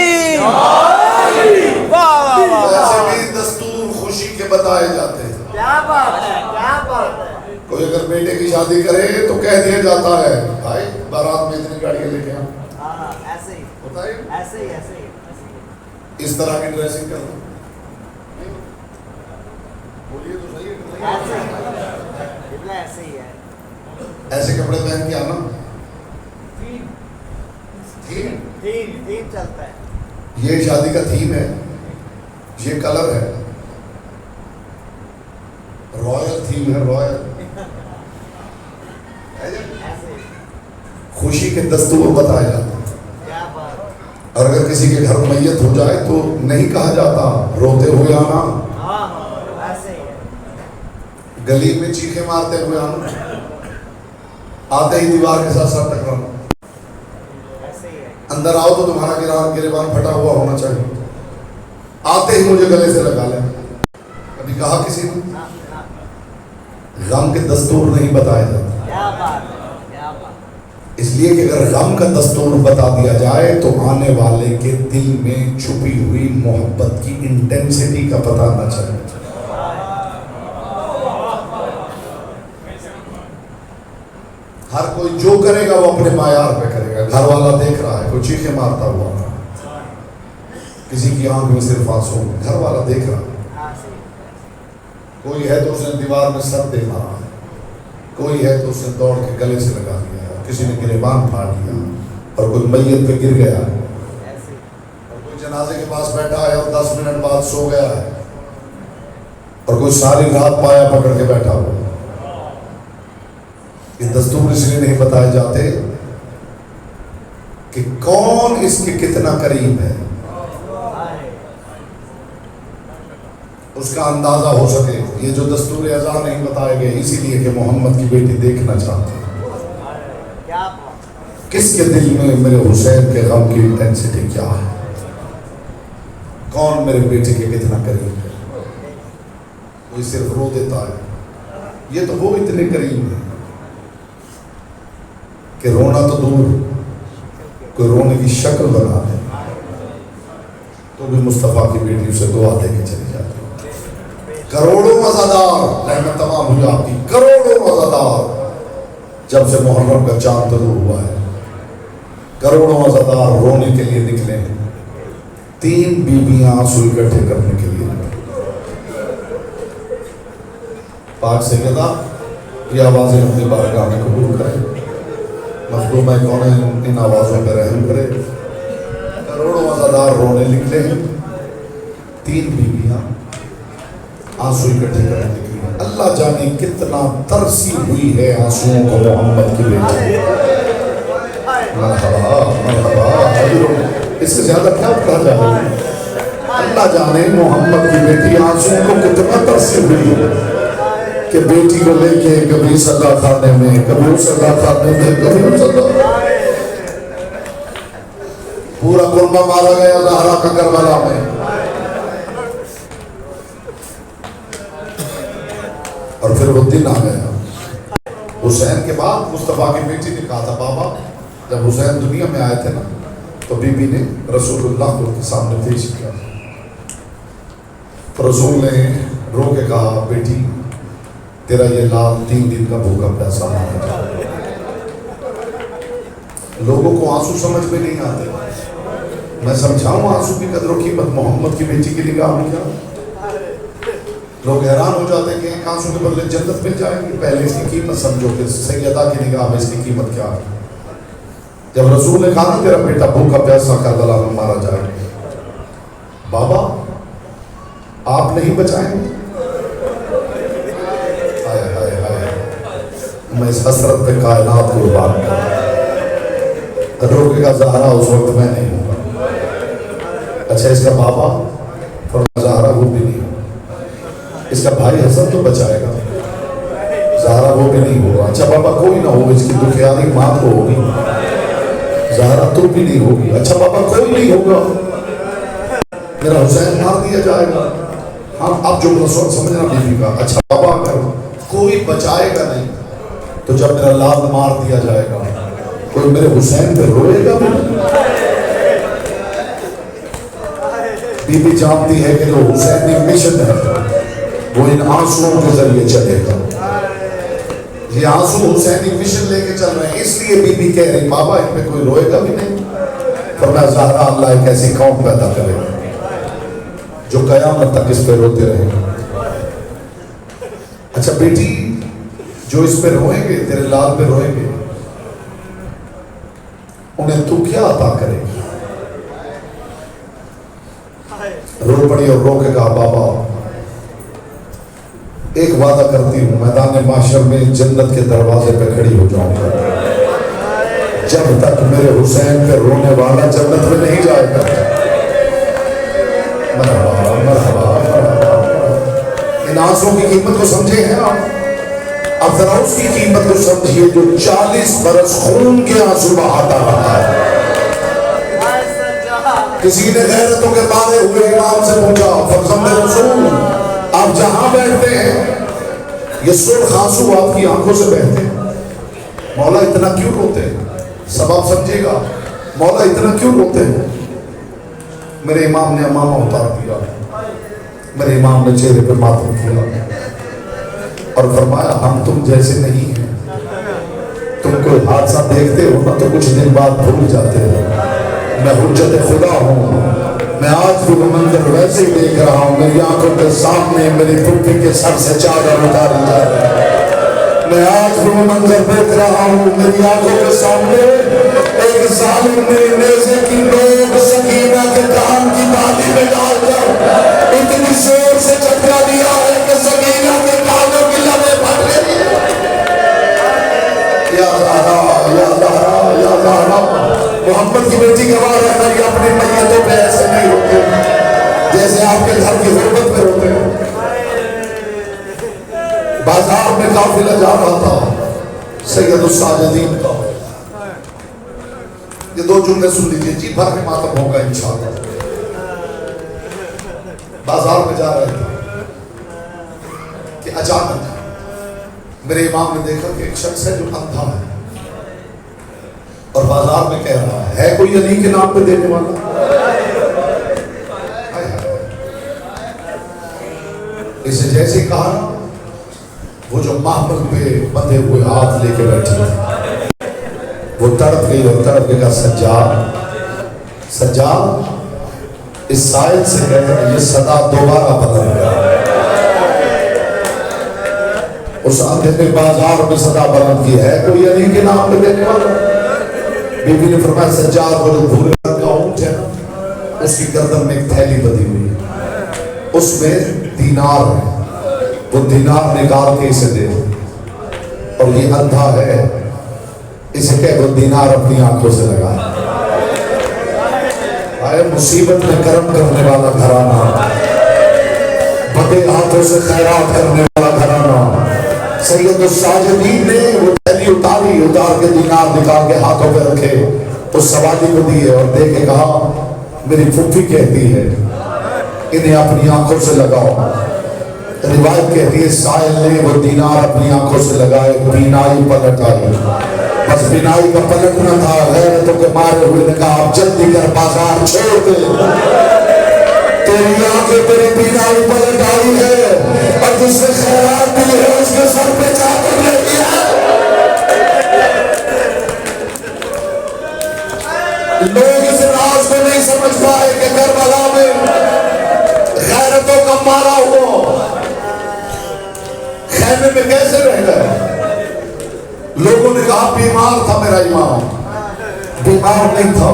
واہ واہ واہ. ایسے بھی دستور خوشی کے بتائے جاتے ہیں. کیا بات ہے، کیا بات ہے. کوئی اگر بیٹے کی شادی کرے تو کہہ دیا جاتا ہے بھائی بارات میں اتنی گاڑیاں لے کے آؤ. ہاں ایسے ہی ہوتا ہے ایسے ہی ایسے ہی. اس طرح کی ڈریسنگ کرنا. بولیے تو صحیح ہے. ایسے ہی قبلہ ایسے ہی ہے. ایسے کپڑے پہن کے آنا تین چلتا ہے. یہ شادی کا تھیم ہے، یہ کلر ہے، رائل تھیم ہے، رائل. ایسے ہی. خوشی کے دستور بتائے جاتے ہیں. کیا بات. اور اگر کسی کے گھر میت ہو جائے تو نہیں کہا جاتا روتے ہوئے آنا، ہاں ایسے ہی ہے. گلی میں چیخے مارتے ہوئے آنا، آتے ہی دیوار کے ساتھ ساتھ ٹکرانا. ایسے ہی ہے. اندر آؤ تو تمہارا گریبان پھٹا ہوا ہونا چاہیے. آتے ہی مجھے گلے سے لگا لیں. کبھی کہا کسی نے؟ غم کے دستور نہیں بتائے جاتے. کیا بات ہے، کیا بات. اس لیے کہ اگر غم کا دستور بتا دیا جائے تو آنے والے کے دل میں چھپی ہوئی محبت کی انٹینسٹی کا پتہ نہ چلے. ہر کوئی جو کرے گا وہ اپنے معیار پہ کرے گا. گھر والا دیکھ رہا ہے، کوئی چیخے مارتا ہوا، کسی کی آنکھ میں صرف آنسو، گھر والا دیکھ رہا ہے. کوئی ہے تو اس نے دیوار میں سر دے مارا ہے، کوئی ہے تو اس نے دوڑ کے گلے سے لگا دیا ہے، کسی نے گریبان پھاڑ دیا، اور کوئی میت پہ گر گیا ہے، اور کوئی جنازے کے پاس بیٹھا ہے اور 10 منٹ بعد سو گیا ہے، اور کوئی ساری رات پایا پکڑ کے بیٹھا ہوا. یہ دستور اس لیے نہیں بتائے جاتے کہ کون اس کے کتنا قریب ہے، اس کا اندازہ ہو سکے. یہ جو دستور اعضاء نہیں بتائے گئے اسی لیے کہ محمد کی بیٹی دیکھنا چاہتے ہیں کس کے دل میں میرے حسین کے غم کی انٹینسٹی کیا ہے، کون میرے بیٹے کے کتنا قریب ہے. کوئی صرف رو دیتا ہے، یہ تو وہ اتنے قریب ہے کہ رونا تو دور، کوئی رونے کی شکل بنا دے تو بھی مصطفیٰ کی بیٹی اسے دعا دے کے چلی جاتی. کروڑوں عزادار، رحمت تمام ہوئی آپ کی، کروڑوں عزادار جب سے محرم کا چاند طلوع ہوا ہے، کروڑوں عزادار رونے کے لیے نکلے ہیں. 3 بیویاں آنسو اکٹھے کرنے کے لیے نکلے. پاک سے کہتا یہ آوازیں اپنی بارگاہ میں قبول کرے، مخدوم کون ان آوازوں پہ رحم کرے. کروڑوں عزادار رونے نکلے ہیں، 3 بیویاں آنسو اکٹھے کرنے نکلی. اللہ جانے کتنا ترسی ہوئی ہے آنسوؤں کو محمد کی بیٹی. مرحبا مرحبا، اس سے زیادہ کیا کہا جائے. اللہ جانے محمد کی بیٹی آنسوؤں کو کتنا ترسی ہوئی ہے کہ بیٹی کو لے کے کبھی صلاح خانے میں، کبھی صلاح خانے میں، کبھی صلاح. پورا قربہ مارا گیا زہرا کا کربلا میں، اور پھر وہ دن آ گیا. حسین کے بعد مصطفیٰ کی بیٹی نے کہا تھا بابا جب حسین دنیا میں آئے تھے نا تو بی بی نے رسول اللہ کو کے سامنے پیش کیا. تو رسول نے رو کے کہا بیٹی تیرا یہ لال 3 دن کا بھوکا پیاسا مارا جائے. لوگوں کو آنسو سمجھ میں نہیں آتے. میں سمجھاؤں آنسو کی قدر و قیمت محمد کی بیٹی کی نگاہ میں کیا. لوگ حیران ہو جاتے ہیں کہ ایک آنسو کے بدلے جنت مل جائے گی. پہلے اس کی قیمت سمجھو کہ سیدہ کی نگاہ میں اس کی قیمت کیا ہے. جب رسول نے کہا تیرا بیٹا بھوکا پیاسا کربلا میں مارا جائے گا, بابا آپ نہیں بچائیں گے؟ میں اس حسرت پہ کائنات کو بات کر روکے کا زہرا اس وقت میں نہیں ہوں. اچھا اس کا بابا فرمایا زہرا وہ بھی نہیں ہوگا. اس کا بھائی حسن تو بچائے گا, زہرا وہ بھی نہیں ہوگا. اچھا بابا کوئی نہ ہو, اس کی دکھیانی ماں تو ہوگی, زہرا تو بھی نہیں ہوگی. اچھا بابا کوئی نہیں ہوگا, میرا حسین مار دیا جائے گا. ہاں اب جو رسول سمجھنا بیوی کا. اچھا بابا اگر کوئی بچائے گا نہیں تو جب میرا لال مار دیا جائے گا کوئی میرے حسین پہ روئے گا بھی. بی بی جانتی ہے کہ جو حسینی مشن ہے وہ ان آنسوؤں کے ذریعے چلے گا. یہ آنسو حسینی مشن لے کے چل رہے ہیں, اس لیے بی بی کہہ رہی بابا ان پہ کوئی روئے گا بھی نہیں. فرمایا زہرا اللہ ایک ایسی قوم پیدا کرے گا جو قیامت تک اس پہ روتے رہیں گے. اچھا بیٹی جو اس پہ روئیں گے, تیرے لال پہ روئیں گے, انہیں تو کیا عطا کرے گی؟ رو پڑی اور رو کے کہا بابا ایک وعدہ کرتی ہوں میدان محشر میں جنت کے دروازے پہ کھڑی ہو جاؤں گا جب تک میرے حسین پہ رونے والا جنت میں نہیں جائے گا. مرحبا مرحبا مرحبا. ان آنسوں کی قیمت کو سمجھے ہیں آپ؟ اب ذرا اس کی قیمت کو سمجھیے جو 40 برس خون کے آنسو بہاتا رہا ہے. کسی نے غیرتوں کے بارے ہوئے امام سے پوچھا فرزند رسول آپ جہاں بیٹھتے ہیں یہ سرخ آنسو آپ کی آنکھوں سے بہتے ہیں, مولا اتنا کیوں روتے ہیں؟ سبب سمجھے گا, مولا اتنا کیوں روتے ہیں؟ میرے امام نے امامہ اتار دیا, میرے امام نے چہرے پہ ماتم کیا اور فرمایا ہم تم جیسے نہیں ہیں. تم کوئی حادثہ دیکھتے ہو نا تو کچھ دن بعد بھول جاتے ہو. میں حجت خدا ہوں, میں آج بھی وہ منظر ویسے ہی دیکھ رہا ہوں. میری آنکھوں کے سامنے میری پھپھی کے سر سے چادر اتاری جا رہی ہے. میں آج بھی وہ منظر دیکھ رہا ہوں. میری آنکھوں کے سامنے ایک ظالم نے نیزے کی نوک سکینہ کے کان کی بالی میں ڈال کر اتنی زور سے چکرا دیا ہے کہ سکینہ کے کانوں کی لبیں پھٹ گئی. یا زہرا یا زہرا یا زہرا. محمد کی بیٹی گواہ رہتا کہ اپنی میتوں پہ ایسے نہیں ہوتے جیسے آپ کے گھر کی غربت پہ ہوتے ہیں. بازار میں قافلہ جا رہا تھا سید الساجدین کا. یہ 2 جملے سن لیجیے, جی بھر کے ماتم ہوگا انشاءاللہ. بازار میں جا رہے تھے کہ اچانک میرے امام نے دیکھا کہ ایک شخص ہے جو اندھا ہے اور بازار میں کہہ رہا ہے کوئی علی کے نام پہ دینے والا؟ اسے جیسے کہا وہ جو محمل پہ بندھے ہوئے ہاتھ لے کے بیٹھی تھی وہ تڑپ گئی اور تڑپ کے کہا سجاد سجاد اس سائل سے کہہ یہ صدا دوبارہ بدل گیا. اس اندھے نے بازار میں صدا بلند کی ہے کوئی علی کے نام پہ دینے والا؟ بی بی نے فرمایا سجاد وہ جو بھورے رنگ کا اونٹ ہے نا اس کی گردن میں ایک تھیلی بندھی ہوئی ہے, اس میں دینار ہے, وہ دینار نکال کے اسے دے اور یہ اندھا ہے اسے کہہ وہ دینار اپنی آنکھوں سے لگا. آئے مصیبت میں کرم کرنے والا گھرانہ, بڑے ہاتھوں سے خیرات کرنے والا گھرانہ. سید الساجدین نے وہ تھیلی اتار کے دینار نکال کے ہاتھوں پہ رکھے, اس سواری کو دیے اور دے کے کہا میری پھوپھی کہتی ہے انہیں اپنی آنکھوں سے لگاؤ. روایت کہتی ہے سائل نے وہ دینار اپنی آنکھوں سے لگائے, بینائی پلٹ آئی. بس بینائی کا پلٹنا تھا, غیرتوں کے مارے ہوئے نے کہا آپ جلدی کر بازار چھوڑ دے, تیری آنکھیں تیری بینائی پلٹ لوگ اس راز کو نہیں سمجھ پائے کہ کربلا میں غیرتوں کا مارا ہوا خیمے میں کیسے رہ گئے. لوگوں نے کہا بیمار تھا میرا امام. بیمار نہیں تھا.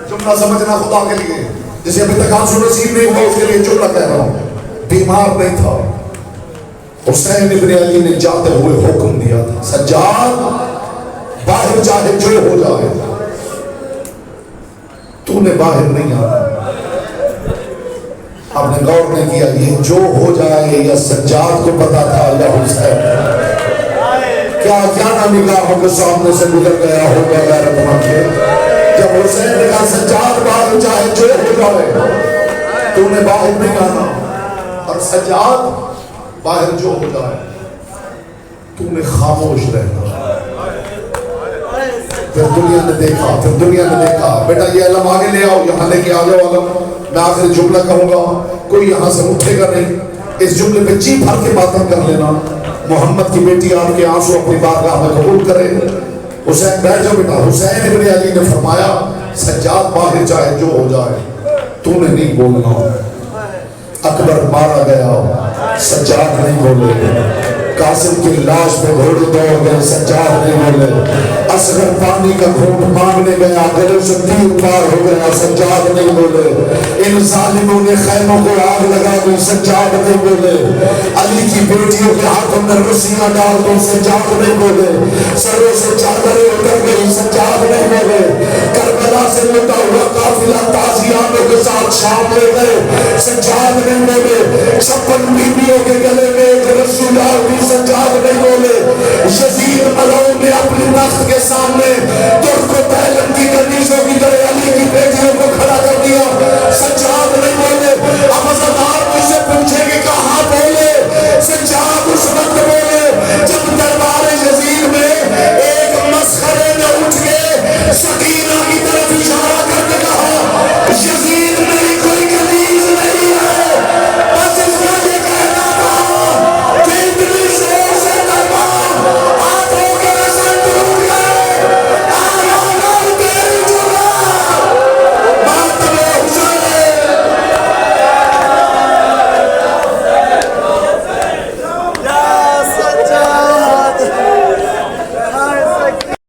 جملہ سمجھنا خدا کے لیے, جسے ابھی تک آنسو نصیب نہیں ہوا اس کے لیے جملہ کہہ رہا ہوں. بیمار نہیں تھا. حسین ابن علی نے جاتے ہوئے حکم دیا تھا, سجاد باہر چاہے جو ہو جائے تو نے باہر نہیں آنا. آپ نے غور نہیں کیا یہ جو ہو جائے یا سجاد کو پتا تھا یا حسین. کیا نہ نگاہوں کے سامنے سے گزر گیا ہوگا غیرت مند کے, جب حسین نے کہا سجاد باہر چاہے جو ہو جائے تو نے باہر نہیں آنا, اور سجاد باہر جو ہو جائے تو نے خاموش رہنا. پھر دنیا نے دیکھا بیٹا یہ علم آگے لے آؤ, یہاں لے کے آ جاؤ علم. میں آخر جملہ کہوں گا, کوئی یہاں سے اٹھے گا نہیں. اس جملے پہ جی بھر کے باتیں کر لینا. محمد کی بیٹی آپ کے آنسو اپنی بارگاہ میں قبول کرے. حسین بیٹھ جاؤ بیٹا. حسین ابن علی نے فرمایا سجاد باہر چاہے جو ہو جائے تو نے نہیں بولنا. اکبر مارا گیا, سجاد نہیں بولے. قاسم کی لاش پہ گھوڑے دوڑ گئے, سجاد نہیں بولے. اصغر پانی کا گھونٹ مانگنے گیا, گلے سے تیر پار ہو گیا, سجاد نہیں بولے. ان ظالموں نے خیموں کو آگ لگا دی, سجاد نہیں بولے. علی کی بیٹیوں کے ہاتھوں میں رسیاں ڈال دو, سجاد نہیں بولے. سروں سے چادریں اتر گئی, سجاد نہیں بولے. کربلا سے لٹا ہوا قافلہ تازیانوں کے ساتھ شام لے گئے, سجاد نہیں بولے. 56 بیویوں کے گلے میں ایک رسی ڈال دی, سجاد نہیں بولے. یزید ملعون نے اپنی تخت کے سامنے